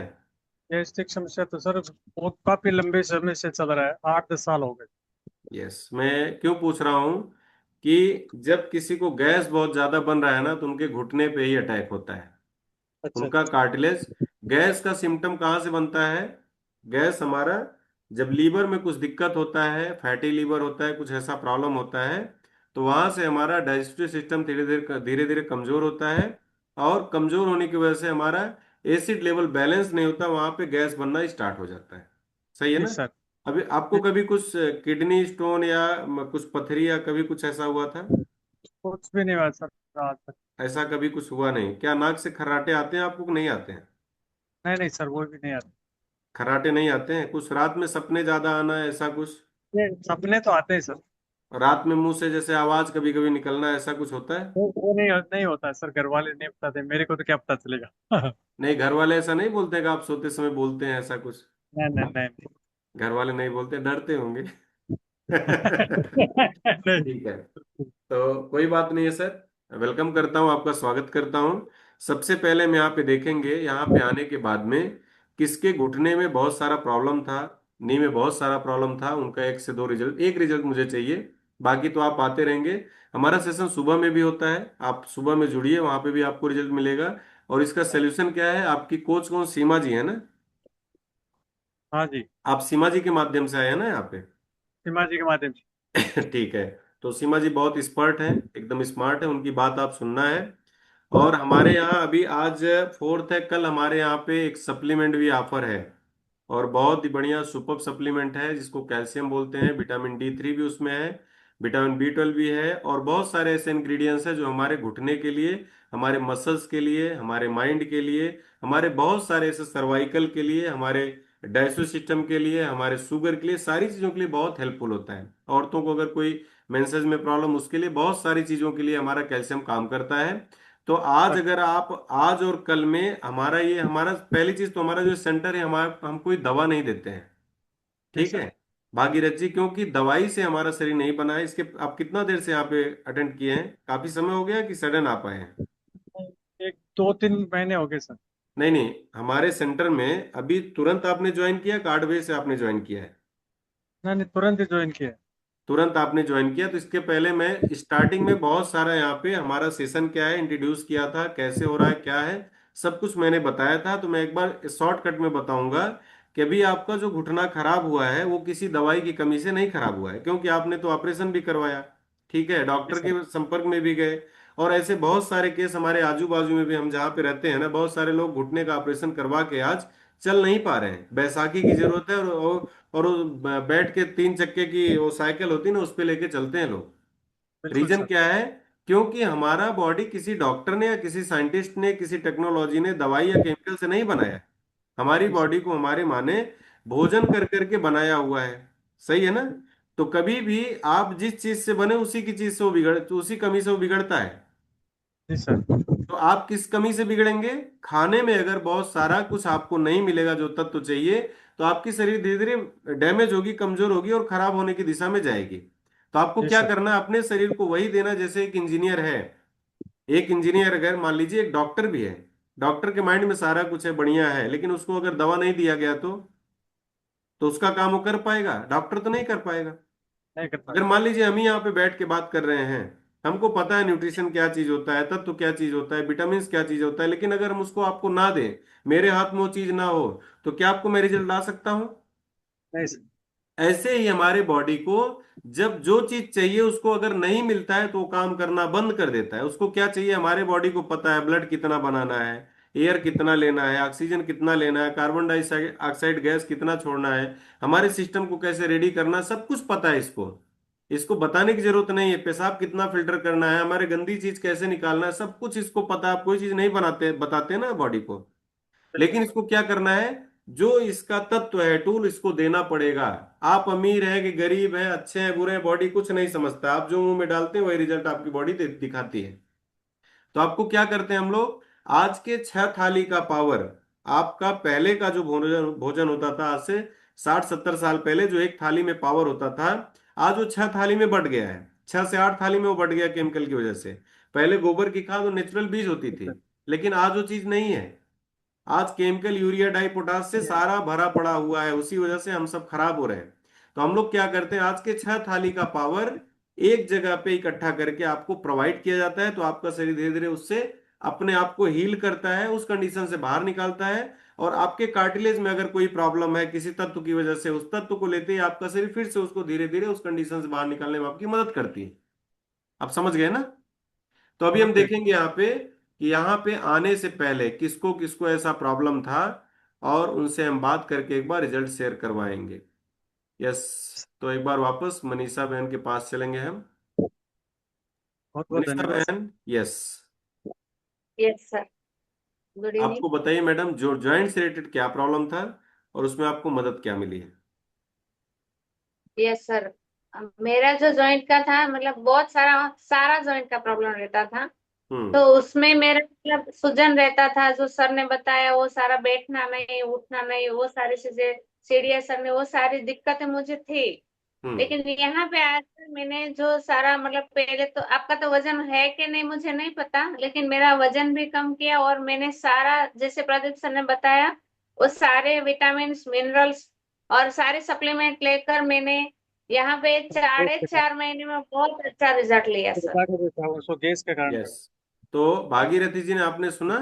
गैस्ट्रिक समस्या तो सर बहुत काफी लंबे समय से चल रहा है, 8 10 साल हो गए। यस, मैं क्यों पूछ रहा हूँ कि जब किसी को गैस बहुत ज्यादा बन रहा है ना तो उनके घुटने पे ही अटैक होता है। अच्छा उनका अच्छा। कार्टिलेज। गैस का सिम्टम कहाँ से बनता है? गैस हमारा जब लीवर में कुछ दिक्कत होता है, फैटी लीवर होता है, कुछ ऐसा प्रॉब्लम होता है, तो वहां से हमारा डाइजेस्टिव सिस्टम धीरे धीरे कमजोर होता है। और कमजोर होने की वजह से हमारा एसिड लेवल बैलेंस नहीं होता, वहां पे गैस बनना स्टार्ट हो जाता है। सही है जी ना? सर। अभी आपको कभी कुछ किडनी स्टोन या कुछ पथरी या कभी कुछ ऐसा हुआ था? कुछ भी नहीं हुआ सर आज तक। ऐसा कभी कुछ हुआ नहीं? क्या नाक से खर्राटे आते हैं आपको कि नहीं आते हैं? नहीं नहीं सर, वो भी नहीं आता। खर्राटे नहीं आते हैं? कुछ रात में सपने ज्यादा आना है, ऐसा कुछ? ये सपने तो आते हैं सर। रात में मुंह से जैसे आवाज कभी कभी निकलना, ऐसा कुछ होता है? वो नहीं नहीं होता है सर, घर वाले नहीं बताते, मेरे को तो क्या पता चलेगा। नहीं, घर वाले ऐसा नहीं बोलते कि आप सोते समय बोलते हैं ऐसा कुछ? नहीं नहीं नहीं घर वाले नहीं बोलते, डरते होंगे। नहीं। ठीक है। तो कोई बात नहीं है सर, वेलकम करता हूँ, आपका स्वागत करता हूँ। सबसे पहले हम यहाँ पे देखेंगे, यहाँ पे आने के बाद में किसके घुटने में बहुत सारा प्रॉब्लम था, नी में बहुत सारा प्रॉब्लम था, उनका 1 से 2 रिजल्ट, एक रिजल्ट मुझे चाहिए। बाकी तो आप आते रहेंगे। हमारा सेशन सुबह में भी होता है, आप सुबह में जुड़िए, वहां पे भी आपको रिजल्ट मिलेगा। और इसका सोल्यूशन क्या है? आपकी कोच कौन? सीमा जी है ना? हाँ जी। आप सीमा जी के माध्यम से आए हैं ना यहाँ पे? सीमा जी के माध्यम से। ठीक है। तो सीमा जी बहुत एक्सपर्ट हैं, एकदम स्मार्ट है, उनकी बात आप सुनना है। और हमारे यहाँ अभी आज 4th है, कल हमारे यहाँ पे एक सप्लीमेंट भी ऑफर है। और बहुत ही बढ़िया सुपर सप्लीमेंट है जिसको कैल्शियम बोलते हैं, विटामिन D3 भी उसमें है, विटामिन B12 भी है, और बहुत सारे ऐसे इंग्रेडिएंट्स हैं जो हमारे घुटने के लिए, हमारे मसल्स के लिए, हमारे माइंड के लिए, हमारे बहुत सारे ऐसे सर्वाइकल के लिए, हमारे डाइजेस्टिव सिस्टम के लिए, हमारे शुगर के लिए, सारी चीज़ों के लिए बहुत हेल्पफुल होता है। औरतों को अगर कोई मेंसेस में प्रॉब्लम, उसके लिए बहुत सारी चीज़ों के लिए हमारा कैल्शियम काम करता है। तो आज अगर आप आज और कल में हमारा ये, हमारा पहली चीज तो हमारा जो सेंटर है, हमारा हम कोई दवा नहीं देते हैं। जी ठीक सर। है भागीरथ जी, क्योंकि दवाई से हमारा शरीर नहीं बना है। इसके आप कितना देर से यहाँ पे अटेंड किए हैं? काफी समय हो गया कि सडन आप आए हैं? 1 2 3 महीने हो गए सर। नहीं नहीं, हमारे सेंटर में अभी तुरंत आपने ज्वाइन किया, कार्ड वे से आपने ज्वाइन किया है? नहीं नहीं, तुरंत ही ज्वाइन किया। तुरंत आपने ज्वाइन किया, तो इसके पहले मैं स्टार्टिंग में बहुत सारा यहाँ पे हमारा सेशन क्या है इंट्रोड्यूस किया था, कैसे हो रहा है क्या है, सब कुछ मैंने बताया था। तो मैं एक बार शॉर्टकट में बताऊंगा कि अभी आपका जो घुटना खराब हुआ है वो किसी दवाई की कमी से नहीं खराब हुआ है, क्योंकि आपने तो ऑपरेशन भी करवाया। ठीक है, जी डॉक्टर सर। के संपर्क में भी गए। और ऐसे बहुत सारे केस हमारे आजू बाजू में भी, हम जहाँ पे रहते हैं ना, बहुत सारे लोग घुटने का ऑपरेशन करवा के आज चल नहीं पा रहे हैं। बैसाखी की जरूरत है, और वो बैठ के 3 चक्के की वो साइकिल होती है ना, उस पे लेके चलते हैं लोग। बिल्कुल रीजन सर। क्या है? क्योंकि हमारा बॉडी किसी डॉक्टर ने या किसी साइंटिस्ट ने, किसी टेक्नोलॉजी ने, दवाई या केमिकल से नहीं बनाया है। हमारी जी सर। बॉडी को हमारे माँ ने भोजन कर करके बनाया हुआ है। सही है ना? तो कभी भी आप जिस चीज से बने उसी की चीज से वो बिगड़, तो उसी कमी से वो बिगड़ता है। जी सर। तो आप किस कमी से बिगड़ेंगे? खाने में अगर बहुत सारा कुछ आपको नहीं मिलेगा जो तत्व चाहिए, तो आपकी शरीर धीरे धीरे डैमेज होगी, कमजोर होगी और खराब होने की दिशा में जाएगी। तो आपको जी क्या सर। करना है? अपने शरीर को वही देना जैसे एक इंजीनियर है। एक इंजीनियर अगर मान लीजिए, एक डॉक्टर भी है, डॉक्टर के माइंड में सारा कुछ है, बढ़िया है, लेकिन उसको अगर दवा नहीं दिया गया तो उसका काम वो कर पाएगा? डॉक्टर तो नहीं कर पाएगा। नहीं कर अगर पाएगा। मान लीजिए हम ही यहाँ पे बैठ के बात कर रहे हैं, हमको पता है न्यूट्रिशन क्या चीज होता है, तत्व क्या चीज होता है, विटामिन क्या चीज होता है, लेकिन अगर हम उसको आपको ना दें, मेरे हाथ में वो चीज ना हो, तो क्या आपको मैं रिजल्ट ला सकता हूँ? नहीं सर। ऐसे ही हमारे बॉडी को जब जो चीज चाहिए उसको अगर नहीं मिलता है तो वो काम करना बंद कर देता है। उसको क्या चाहिए, हमारे बॉडी को पता है ब्लड कितना बनाना है, एयर कितना लेना है, ऑक्सीजन कितना लेना है, कार्बन डाइऑक्साइड ऑक्साइड गैस कितना छोड़ना है, हमारे सिस्टम को कैसे रेडी करना है, सब कुछ पता है इसको। इसको बताने की जरूरत नहीं है। पेशाब कितना फिल्टर करना है, हमारे गंदी चीज कैसे निकालना है, सब कुछ इसको पता है। आप कोई चीज नहीं बनाते बताते ना बॉडी को, लेकिन इसको क्या करना है, जो इसका तत्व है टूल, इसको देना पड़ेगा। आप अमीर है कि गरीब है, अच्छे हैं बुरे हैं, बॉडी कुछ नहीं समझता। आप जो मुंह में डालते हैं वही रिजल्ट आपकी बॉडी दिखाती है। तो आपको क्या करते हैं हम लोग, आज के 6 थाली का पावर, आपका पहले का जो भोजन भोजन होता था, आज से 60-70 साल पहले जो एक थाली में पावर होता था, आज वो 6 थाली में बढ़ गया है। 6 से 8 थाली में वो बढ़ गया केमिकल की वजह से। पहले गोबर की खाद और नेचुरल बीज होती थी, लेकिन आज वो चीज नहीं है। आज केमिकल यूरिया डाई पोटास से सारा भरा पड़ा हुआ है, उसी वजह से हम सब खराब हो रहे हैं। तो हम लोग क्या करते हैं, आज के 6 थाली का पावर एक जगह पे इकट्ठा करके आपको प्रोवाइड किया जाता है। तो आपका शरीर धीरे धीरे उससे अपने आप को हील करता है, उस कंडीशन से बाहर निकालता है। और आपके कार्टिलेज में अगर कोई प्रॉब्लम है किसी तत्व की वजह से, उस तत्व को लेते ही आपका शरीर फिर से उसको धीरे धीरे उस कंडीशन से बाहर निकालने में आपकी मदद करती है। आप समझ गए ना? तो अभी हम ओके। देखेंगे यहाँ पे कि यहाँ पे आने से पहले किसको किसको ऐसा प्रॉब्लम था, और उनसे हम बात करके एक बार रिजल्ट शेयर करवाएंगे। यस। तो एक बार वापस मनीषा बहन के पास चलेंगे हम। बहुत बहुत मनीषा धन्यवाद सर। बहन, yes. Yes sir. Good evening. आपको बताइए मैडम, जो जॉइंट से रिलेटेड क्या प्रॉब्लम था और उसमें आपको मदद क्या मिली है? Yes sir. मेरा जो जॉइंट का था, मतलब बहुत सारा सारा जॉइंट का प्रॉब्लम रहता था। तो हम्म। उसमें मेरा मतलब सूजन रहता था, जो सर ने बताया वो सारा, बैठना नहीं उठना नहीं, वो सारी चीजें, सीढ़ियाँ सर ने, वो सारी दिक्कतें मुझे थी। हम्म। लेकिन यहाँ पे आकर मैंने जो सारा, मतलब पहले तो आपका तो वजन है कि नहीं मुझे नहीं पता, लेकिन मेरा वजन भी कम किया, और मैंने सारा जैसे प्रदीप सर ने बताया वो सारे विटामिन मिनरल्स और सारे सप्लीमेंट लेकर मैंने यहाँ पे गैस साढ़े के कारण, 4 महीने में बहुत अच्छा रिजल्ट लिया सर। बता के देता हूँ उसको, गैस के कारण। यस। तो भागीरथी जी ने आपने सुना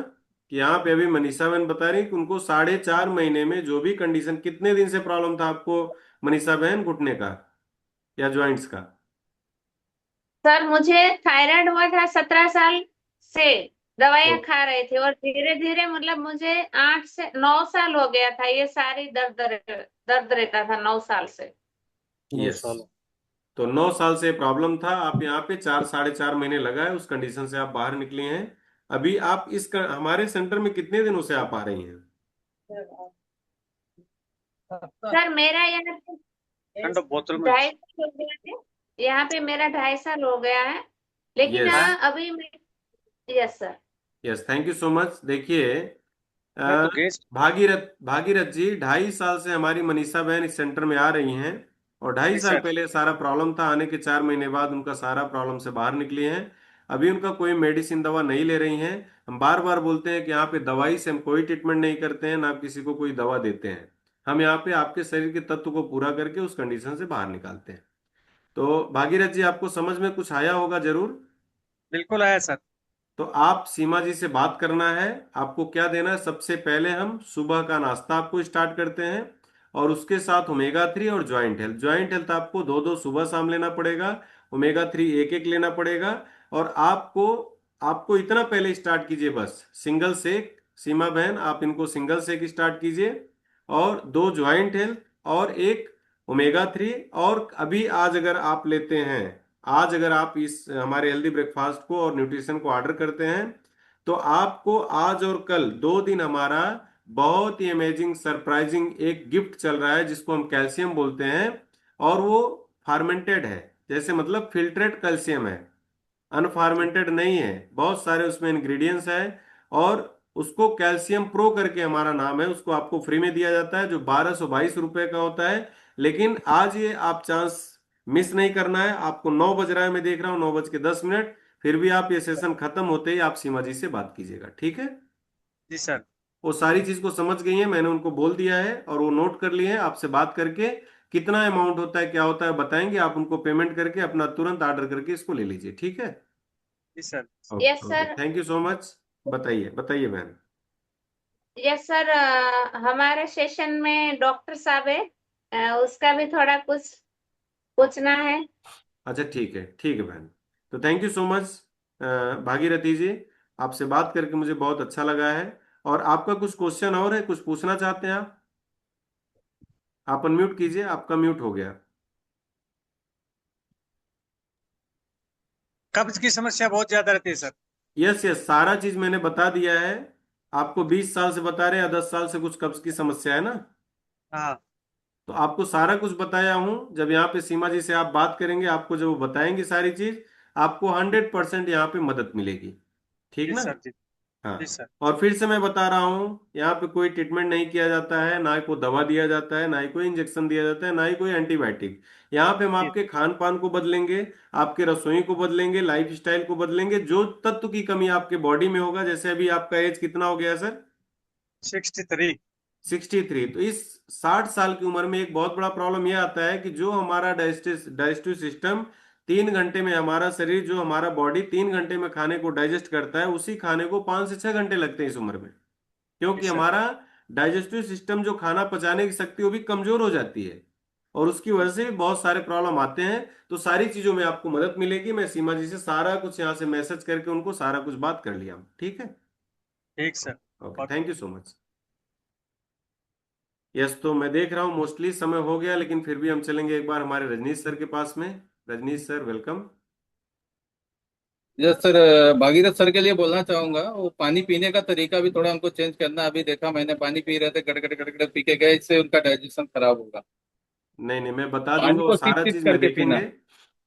कि यहाँ पे अभी मनीषा बहन बता रही कि उनको 4.5 महीने में जो भी कंडीशन, कितने दिन से प्रॉब्लम था आपको मनीषा बहन, घुटने का या ज्वाइंट्स का? सर मुझे थायराइड हुआ था 17 साल से, तो दवाइयां खा रहे थे, और धीरे धीरे मतलब मुझे 8 से 9 साल हो गया था, ये सारी दर्द रहता था 9 साल से। 9 यस। साल तो 9 साल से प्रॉब्लम था, आप यहाँ पे 4 साढ़े 4 महीने लगा है, उस कंडीशन से आप बाहर निकली हैं। अभी आप हमारे सेंटर में कितने दिनों से आप आ रही हैं? सर मेरा यहाँ पे ठंडा बोतल में। 2.5 साल हो गया है, यहाँ पे मेरा 2.5 साल हो गया है, लेकिन यस। अभी मैं। Yes sir. Yes, thank you so much. देखिए, मैं अ, तो गैस। भागीरथ जी 2.5 साल से हमारी मनीषा बहन इस सेंटर में आ रही हैं, और ढाई जी साल सर। पहले सारा प्रॉब्लम था। आने के 4 महीने बाद उनका सारा प्रॉब्लम से बाहर निकली हैं। अभी उनका कोई मेडिसिन दवा नहीं ले रही हैं। हम बार बार बोलते हैं कि यहाँ पे दवाई से हम कोई ट्रीटमेंट नहीं करते हैं, ना किसी को कोई दवा देते हैं। हम यहाँ पे आपके शरीर के तत्व को पूरा करके उस कंडीशन से बाहर निकालते हैं। तो भागीरथ जी, आपको समझ में कुछ आया होगा जरूर। बिल्कुल आया सर। तो आप सीमा जी से बात करना है। आपको क्या देना है, सबसे पहले हम सुबह का नाश्ता आपको स्टार्ट करते हैं, और उसके साथ ओमेगा 3 और ज्वाइंट हेल्थ। ज्वाइंट हेल्थ आपको दो दो सुबह शाम लेना पड़ेगा, ओमेगा 3 एक एक लेना पड़ेगा। और आपको आपको इतना पहले स्टार्ट कीजिए, बस सिंगल सेक। सीमा बहन, आप इनको सिंगल सेक स्टार्ट कीजिए, और दो ज्वाइंट हेल्थ और एक ओमेगा 3। और अभी आज अगर आप लेते हैं, आज अगर आप इस हमारे हेल्दी ब्रेकफास्ट को और न्यूट्रिशन को ऑर्डर करते हैं, तो आपको आज और कल 2 दिन हमारा बहुत ही अमेजिंग सरप्राइजिंग एक गिफ्ट चल रहा है, जिसको हम कैल्शियम बोलते हैं। और वो फार्मेंटेड है, जैसे मतलब फिल्ट्रेट कैल्शियम है, अनफार्मेंटेड नहीं है। बहुत सारे उसमें इंग्रेडिएंट्स है, और उसको कैल्शियम प्रो करके हमारा नाम है, उसको आपको फ्री में दिया जाता है, जो 1222 रुपए का होता है। लेकिन आज ये आप चांस मिस नहीं करना है। आपको 9 बज रहा है, मैं देख रहा हूँ 9:10। फिर भी आप ये सेशन खत्म होते ही आप सीमा जी से बात कीजिएगा, ठीक है? जी सर। वो सारी चीज को समझ गई है, मैंने उनको बोल दिया है, और वो नोट कर लिए हैं। आपसे बात करके कितना अमाउंट होता है क्या होता है बताएंगे, आप उनको पेमेंट करके अपना तुरंत ऑर्डर करके इसको ले लीजिए, ठीक है? जी sir. Okay yes okay, sir. Thank you so much. बताइए बताइए बहन। यस सर, हमारे सेशन में डॉक्टर साहब है, उसका भी थोड़ा कुछ पूछना है। अच्छा ठीक है बहन। तो thank you so much Bhagirathi ji, आपसे बात करके मुझे बहुत अच्छा लगा है। और आपका कुछ क्वेश्चन और है, कुछ पूछना चाहते हैं आप अनम्यूट कीजिए, आपका म्यूट हो गया। कब्ज की समस्या बहुत ज्यादा रहती है सर। यस यस, सारा चीज मैंने बता दिया है। आपको 20 साल से बता रहे हैं या 10 साल से कुछ कब्ज की समस्या है ना? हाँ। तो आपको सारा कुछ बताया हूं। जब यहाँ पे सीमा जी से आप बात करेंगे, आपको जब वो बताएंगे सारी चीज, आपको 100% यहाँ पे मदद मिलेगी। ठीक जी ना? सर। जी। जी हाँ। सर। और फिर से मैं बता रहा हूँ, यहाँ पे कोई ट्रीटमेंट नहीं किया जाता है, ना ही कोई दवा दिया जाता है, ना ही कोई इंजेक्शन दिया जाता है, ना ही कोई एंटीबायोटिक। यहाँ पे हम जी। आपके खान पान को बदलेंगे, आपके रसोई को बदलेंगे, लाइफ स्टाइल को बदलेंगे, जो तत्व की कमी आपके बॉडी में होगा। जैसे अभी आपका एज कितना हो गया सर? 63। 63। तो इस 60 साल की उम्र में एक बहुत बड़ा प्रॉब्लम यह आता है कि जो हमारा डाइजेस्टिव सिस्टम 3 घंटे में, हमारा शरीर जो हमारा बॉडी 3 घंटे में खाने को डाइजेस्ट करता है, उसी खाने को 5 से 6 घंटे लगते हैं इस उम्र में। जी क्योंकि सर। हमारा डाइजेस्टिव सिस्टम, जो खाना पचाने की शक्ति, वो भी कमजोर हो जाती है। और उसकी वजह से भी बहुत सारे प्रॉब्लम आते हैं। तो सारी चीजों में आपको मदद मिलेगी। मैं सीमा जी से सारा कुछ यहाँ से मैसेज करके उनको सारा कुछ बात कर लिया। ठीक है? ठीक सर। ओके, और thank you so much. Yes, तो मैं देख रहा हूँ मोस्टली समय हो गया, लेकिन फिर भी हम चलेंगे एक बार हमारे रजनीश सर के पास में। Rajneesh sir, welcome. Yes sir. Bhagirath sir के लिए बोलना चाहूंगा, वो पानी पीने का तरीका भी थोड़ा उनको चेंज करना। अभी देखा मैंने, पानी पी रहे थे, गड़गड़ गड़गड़ पी के गए, इससे उनका डाइजेशन खराब होगा। नहीं नहीं, मैं बता दूंगा, पानी वो को सिप सारा सिप चीज में करके देखेंगे। पीना।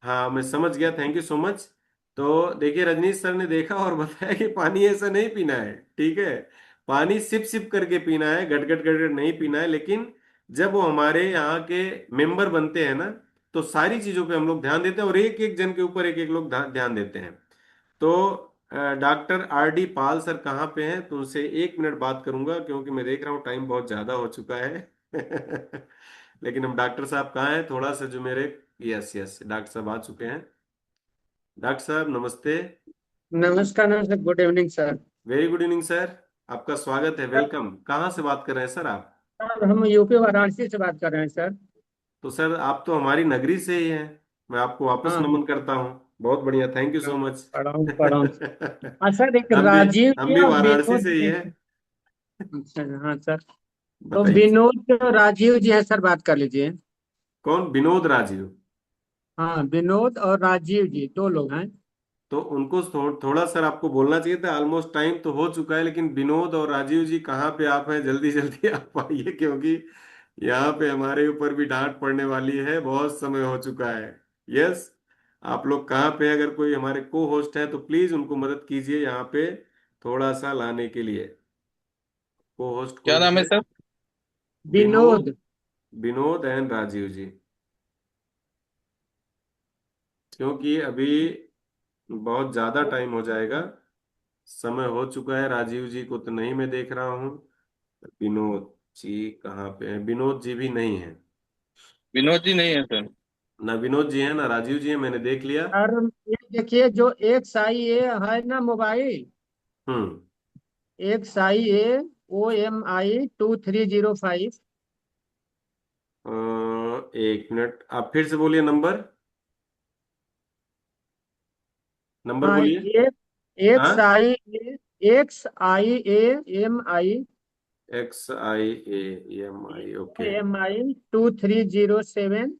हाँ, मैं समझ गया, थैंक यू सो मच। तो देखिए, रजनीश सर ने देखा और बताया कि पानी ऐसा नहीं पीना है। ठीक है? पानी सिप सिप करके पीना है, गट गट गट गट नहीं पीना है। लेकिन जब वो हमारे यहाँ के मेंबर बनते हैं ना, तो सारी चीजों पे हम लोग ध्यान देते हैं, और एक एक जन के ऊपर एक एक लोग ध्यान देते हैं। तो डॉक्टर आर डी पाल सर कहाँ पे हैं? तो उनसे 1 मिनट बात करूंगा, क्योंकि मैं देख रहा हूँ टाइम बहुत ज्यादा हो चुका है। लेकिन हम डॉक्टर साहब कहाँ हैं, थोड़ा सा जो मेरे। यस यस, डॉक्टर साहब आ चुके हैं। डॉक्टर साहब नमस्ते। नमस्कार नमस्कार, good evening sir. Very good evening sir. आपका स्वागत है, वेलकम। कहाँ से बात कर रहे हैं सर आप? सर हम यूपी वाराणसी से बात कर रहे हैं सर। तो सर, आप तो हमारी नगरी से ही हैं। मैं आपको वापस हाँ नमन करता हूँ। बहुत बढ़िया, थैंक यू सो मच। प्रणाम प्रणाम। हाँ सर, एक हम भी राजीव हम जी भी और वाराणसी विनोद से ही जी हैं। हैं। अच्छा हाँ सर। तो बताइए सर। विनोद और राजीव जी हैं सर, बात कर लीजिए। कौन? विनोद राजीव? हाँ, विनोद और राजीव जी 2 लोग हैं। तो उनको थोड़ा सर आपको बोलना चाहिए था। ऑलमोस्ट टाइम तो हो चुका है, लेकिन विनोद और राजीव जी कहाँ पे आप हैं? जल्दी जल्दी आप आइए, क्योंकि यहाँ पे हमारे ऊपर भी डांट पड़ने वाली है, बहुत समय हो चुका है। यस। आप लोग कहाँ पे हैं? अगर कोई हमारे को होस्ट है तो प्लीज उनको मदद कीजिए यहाँ पे थोड़ा सा लाने के लिए। को होस्ट क्या कौन नाम है है? सर? विनोद। विनोद। विनोद एंड राजीव जी। क्योंकि अभी बहुत ज्यादा टाइम हो जाएगा, समय हो चुका है। राजीव जी को तो नहीं मैं देख रहा हूँ। विनोद जी कहाँ पे हैं? विनोद जी भी नहीं है। विनोद जी नहीं है सर। ना विनोद जी है, ना राजीव जी है, मैंने देख लिया। सर ये देखिए, जो एक साई ए है ना मोबाइल, हम्म। एक साई ए OMI 2305। 1 मिनट, आप फिर से बोलिए नंबर। नंबर हाँ, बोलिए। एक एक हाँ। साई ए XIAMI XIAMI, okay. MI 2307।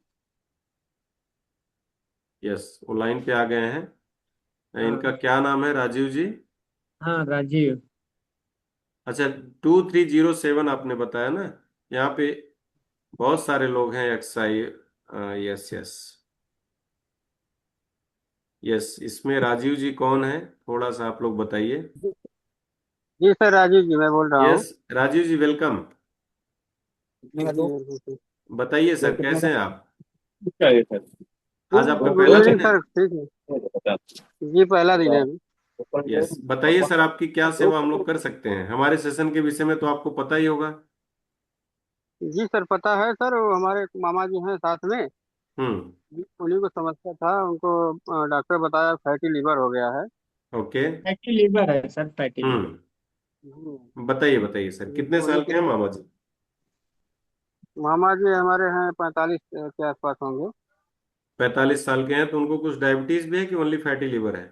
Yes, वो लाइन पे आ गए हैं। इनका हाँ क्या नाम है, राजीव जी? हाँ राजीव। अच्छा, 2307 आपने बताया ना? यहाँ पे बहुत सारे लोग हैं, XI। Yes yes. यस, इसमें राजीव जी कौन है? थोड़ा सा आप लोग बताइए। जी सर, राजीव जी मैं बोल रहा हूँ। यस, राजीव जी वेलकम। हेलो। बताइए सर, कैसे हैं आप? चाहिए सर। आज आपका गुड पहला इवनिंग दिन है? सर, ठीक है। जी पहला दिन है अभी। यस, बताइए सर, आपकी क्या सेवा हम लोग कर सकते हैं? हमारे सेशन के विषय में तो आपको पता ही होगा। जी सर, पता है सर, वो हमारे मामा जी हैं साथ में। हम्म। उन्हीं को समस्या था, उनको डॉक्टर बताया फैटी लीवर हो गया है। ओके। फैटी लीवर है सर, फैटी लीवर। हम्म। जी। बताइए बताइए सर, कितने तो साल वही के हैं तो, मामा जी? मामा जी हमारे हैं 45 के आसपास होंगे। 45 साल के हैं, तो उनको कुछ डायबिटीज भी है कि ओनली फैटी लीवर है?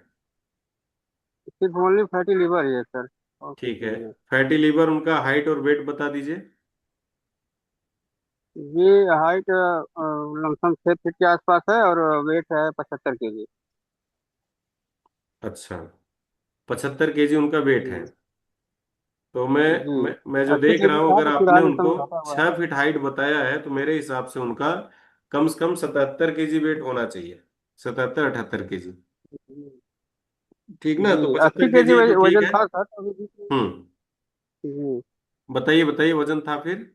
सिर्फ ओनली फैटी लीवर ही है सर, और कुछ ठीक है। नहीं है। फैटी लीवर, उनका हाइट और वेट बता दीजिए। ये हाइट लमसम 6 फीट के आसपास है, और वेट है 75 केजी। अच्छा, 75 kg उनका वेट है। जी। तो मैं जी। मैं जो 80 देख रहा केजी हूँ, था अगर तो फिर आपने आज इस उनको समय घटा हुआ है। 6 फीट हाइट बताया है, तो मेरे हिसाब से उनका कम से कम 77 केजी वेट होना चाहिए। 77-78 केजी। जी। ठीक ना? तो जी, 80 75 केजी केजी है तो ठीक वजन है। था सर, अभी बीच में। हम्म। जी। बताइए बताइए, वजन था फिर?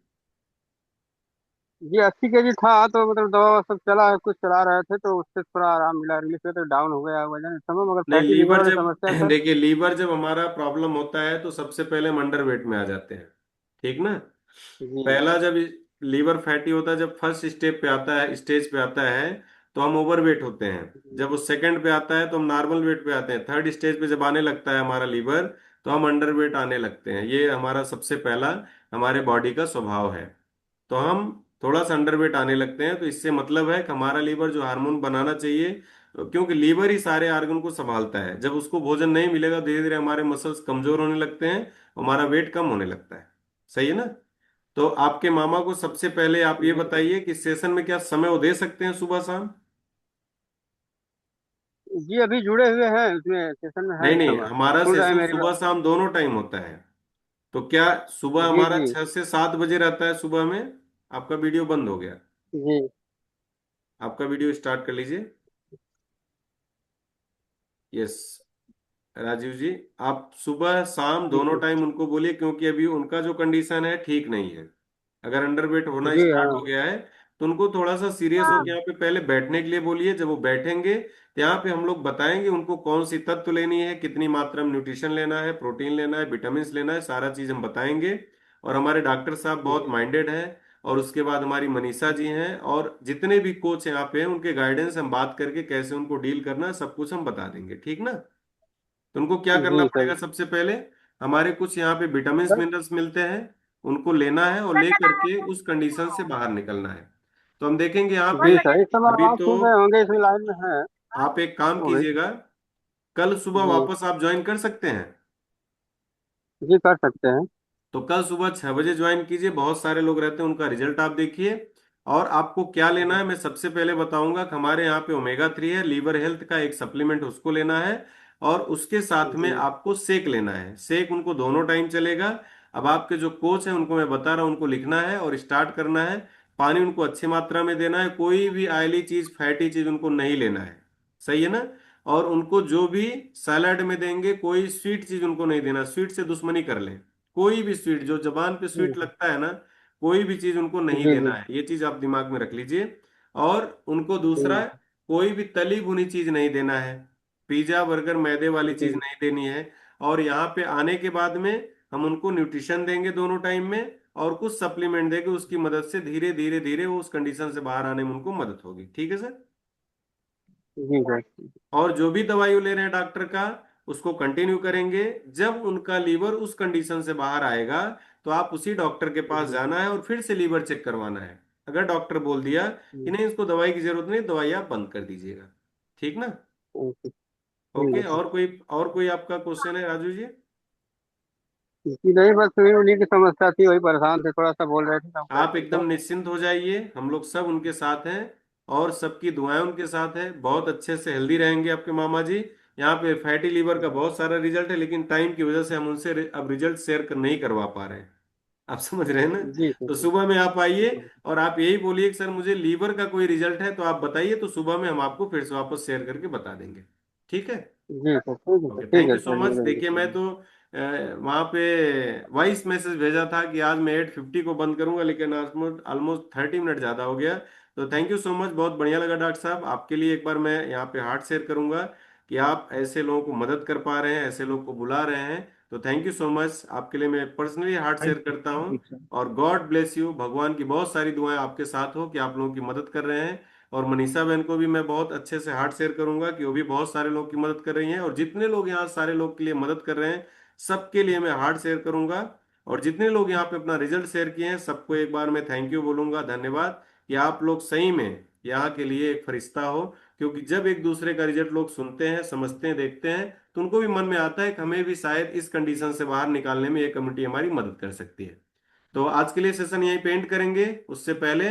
जी, 80 केजी था, तो मतलब दवा ववा सब चला है, कुछ चला रहे थे, तो उससे थोड़ा आराम मिला, रिलीफ हुआ, तो डाउन हो गया वजन इस समय, मगर नहीं, फैटी लीवर लीवर वाली जब समस्या है सर। देखिए, लीवर जब हमारा प्रॉब्लम होता है तो सबसे पहले हम अंडर वेट में आ जाते हैं। ठीक ना? जी। पहला जब लीवर फैटी होता है, जब फर्स्ट स्टेप पे आता है, स्टेज पे आता है, तो हम ओवरवेट होते हैं। जी। जब वो सेकंड पे आता है तो हम नॉर्मल वेट पे आते हैं। थर्ड स्टेज पे जब आने लगता है हमारा लीवर, तो हम अंडर वेट आने लगते हैं। ये हमारा सबसे पहला हमारे बॉडी का स्वभाव है। तो हम थोड़ा सा अंडर वेट आने लगते हैं, तो इससे मतलब है कि हमारा लीवर जो हार्मोन बनाना चाहिए, क्योंकि लीवर ही सारे ऑर्गन को संभालता है, जब उसको भोजन नहीं मिलेगा, धीरे धीरे हमारे मसल्स कमजोर होने लगते हैं, हमारा वेट कम होने लगता है। सही है ना? तो आपके मामा को सबसे पहले आप ये जी सर। बताइए कि सेशन में क्या समय वो दे सकते हैं, सुबह शाम? जी, अभी जुड़े हुए हैं उसमें, सेशन में है नहीं इस नहीं, समय, हमारा सुन रहे हैं सेशन मेरी बात। सुबह शाम दोनों टाइम होता है। तो क्या सुबह जी। हमारा जी। 6 से 7 बजे रहता है सुबह में? आपका वीडियो बंद हो गया। जी। आपका वीडियो स्टार्ट कर लीजिए। यस। राजीव जी, आप सुबह शाम जी। दोनों जी। टाइम उनको बोलिए, क्योंकि अभी उनका जो कंडीशन है ठीक नहीं है। अगर अंडरवेट होना जी। स्टार्ट हो हाँ। गया है, तो उनको थोड़ा सा सीरियस जी। होकर यहाँ पे पहले बैठने के लिए बोलिए। जब वो बैठेंगे तो यहाँ पे हम लोग बताएंगे उनको कौन सी तत्व लेनी है, कितनी मात्रा में न्यूट्रिशन लेना है, प्रोटीन लेना है, विटामिन लेना है, सारा चीज हम बताएंगे। और हमारे डॉक्टर साहब बहुत जी। माइंडेड हैं। और उसके बाद हमारी मनीषा जी हैं, और जितने भी कोच यहाँ पे हैं उनके गाइडेंस हम बात करके कैसे उनको डील करना है, सब कुछ हम बता देंगे। ठीक ना? तो उनको क्या करना जी सर। पड़ेगा? सबसे पहले हमारे कुछ यहाँ पे विटामिन सर। मिनरल्स मिलते हैं, उनको लेना है और ले करके उस कंडीशन से बाहर निकलना है। तो हम देखेंगे यहाँ पे। जी सर, इस समय अभी आवाज तो सुन रहे होंगे, इसमें लाइन में है। आप एक काम हो गई। कीजिएगा, कल सुबह जी। वापस आप ज्वाइन कर सकते हैं। जी, कर सकते हैं। तो कल सुबह 6 बजे ज्वाइन कीजिए। बहुत सारे लोग रहते हैं, उनका रिजल्ट आप देखिए। और आपको क्या लेना है मैं सबसे पहले बताऊंगा कि हमारे यहाँ पे ओमेगा 3 है, लीवर हेल्थ का एक सप्लीमेंट, उसको लेना है। और उसके साथ में जी। आपको सेक लेना है। सेक उनको दोनों टाइम चलेगा। अब आपके जो कोच हैं उनको मैं बता रहा हूं, उनको लिखना है और स्टार्ट करना है। पानी उनको अच्छी मात्रा में देना है, कोई भी ऑयली चीज, फैटी चीज उनको नहीं लेना है। सही है ना? और उनको जो भी सैलाड में देंगे, कोई स्वीट चीज उनको नहीं देना। स्वीट से दुश्मनी कर लें। कोई भी स्वीट जो जबान पे स्वीट जी। लगता है ना, कोई भी चीज उनको नहीं जी। देना जी। है। ये चीज आप दिमाग में रख लीजिए। और उनको दूसरा, जी। कोई भी तली भुनी चीज नहीं देना है। पिज्जा बर्गर मैदे वाली चीज जी। नहीं देनी है। और यहाँ पे आने के बाद में हम उनको न्यूट्रिशन देंगे दोनों टाइम में, और कुछ सप्लीमेंट देंगे। उसकी मदद से धीरे धीरे धीरे वो उस कंडीशन से बाहर आने में उनको मदद होगी। ठीक है सर? जी सर। और जो भी दवाई वो ले रहे हैं डॉक्टर का, उसको कंटिन्यू करेंगे। जब उनका लीवर उस कंडीशन से बाहर आएगा, तो आप उसी डॉक्टर के पास जी। जाना है और फिर से लीवर चेक करवाना है। अगर डॉक्टर बोल दिया कि नहीं इसको दवाई की जरूरत नहीं, दवाई आप बंद कर दीजिएगा। ठीक ना? ओके, ठीक ओके। है सर। और कोई आपका क्वेश्चन है राजू जी? जी नहीं, बस उन्हीं की समस्या थी, वही परेशान थे, थोड़ा सा बोल रहे थे तो हम कहे आप ठीक है। एकदम निश्चिंत हो जाइए, हम लोग सब उनके साथ हैं। और सबकी दुआएं उनके साथ है। बहुत अच्छे से हेल्दी रहेंगे आपके मामा जी। यहाँ पे फैटी लीवर का बहुत सारा रिजल्ट है, लेकिन टाइम की वजह से हम उनसे अब रिजल्ट शेयर नहीं करवा पा रहे हैं। आप समझ रहे हैं ना? जी सर। तो सुबह में आप आइए जी। और आप यही बोलिए कि सर मुझे लीवर का कोई रिजल्ट है, तो आप बताइए, तो सुबह में हम आपको फिर से वापस शेयर करके बता देंगे। ठीक है? जी सर, ठीक है सर, ओके, ठीक थैंक है यू सो सर, मच। जुड़ेंगे देखिए, मैं सर। तो वहाँ पे वॉइस मैसेज भेजा था कि आज मैं 8:50 को बंद करूंगा, लेकिन ऑलमोस्ट ऑलमोस्ट 30 मिनट ज़्यादा हो गया। तो थैंक यू सो मच, बहुत बढ़िया लगा डॉक्टर साहब। आपके लिए एक बार मैं यहाँ पे हार्ट शेयर करूंगा कि आप ऐसे लोगों को मदद कर पा रहे हैं, ऐसे लोग को बुला रहे हैं। तो थैंक यू सो मच, आपके लिए मैं personally heart share thank you, करता थैंक हूँ। You sir. और गॉड ब्लेस यू, भगवान की बहुत सारी दुआएं आपके साथ हो कि आप लोगों की मदद कर रहे हैं। और मनीषा बहन को भी मैं बहुत अच्छे से हार्ट शेयर करूंगा कि वो भी बहुत सारे लोग की मदद कर रही हैं, और जितने लोग यहाँ सारे लोग के लिए मदद कर रहे हैं सबके लिए मैं हार्ट शेयर करूंगा। और जितने लोग यहाँ पे अपना रिजल्ट शेयर किए हैं सबको एक बार मैं थैंक यू बोलूंगा, धन्यवाद, कि आप लोग सही में यहाँ के लिए एक फरिश्ता हो। क्योंकि जब एक दूसरे का रिजल्ट लोग सुनते हैं, समझते हैं, देखते हैं, तो उनको भी मन में आता है कि हमें भी शायद इस कंडीशन से बाहर निकालने में ये कम्युनिटी हमारी मदद कर सकती है। तो आज के लिए सेशन यहीं पे एंड करेंगे। उससे पहले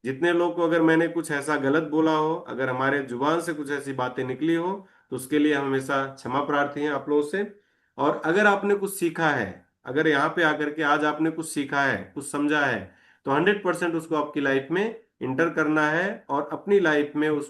जितने लोग को अगर मैंने कुछ ऐसा गलत बोला हो, अगर हमारे जुबान से कुछ ऐसी बातें निकली हो, तो उसके लिए हम हमेशा क्षमा प्रार्थी हैं आप लोगों से। और अगर आपने कुछ सीखा है, अगर यहाँ पे आकर के आज आपने कुछ सीखा है, कुछ समझा है, तो 100% उसको आपकी लाइफ में इंटर करना है और अपनी लाइफ में उस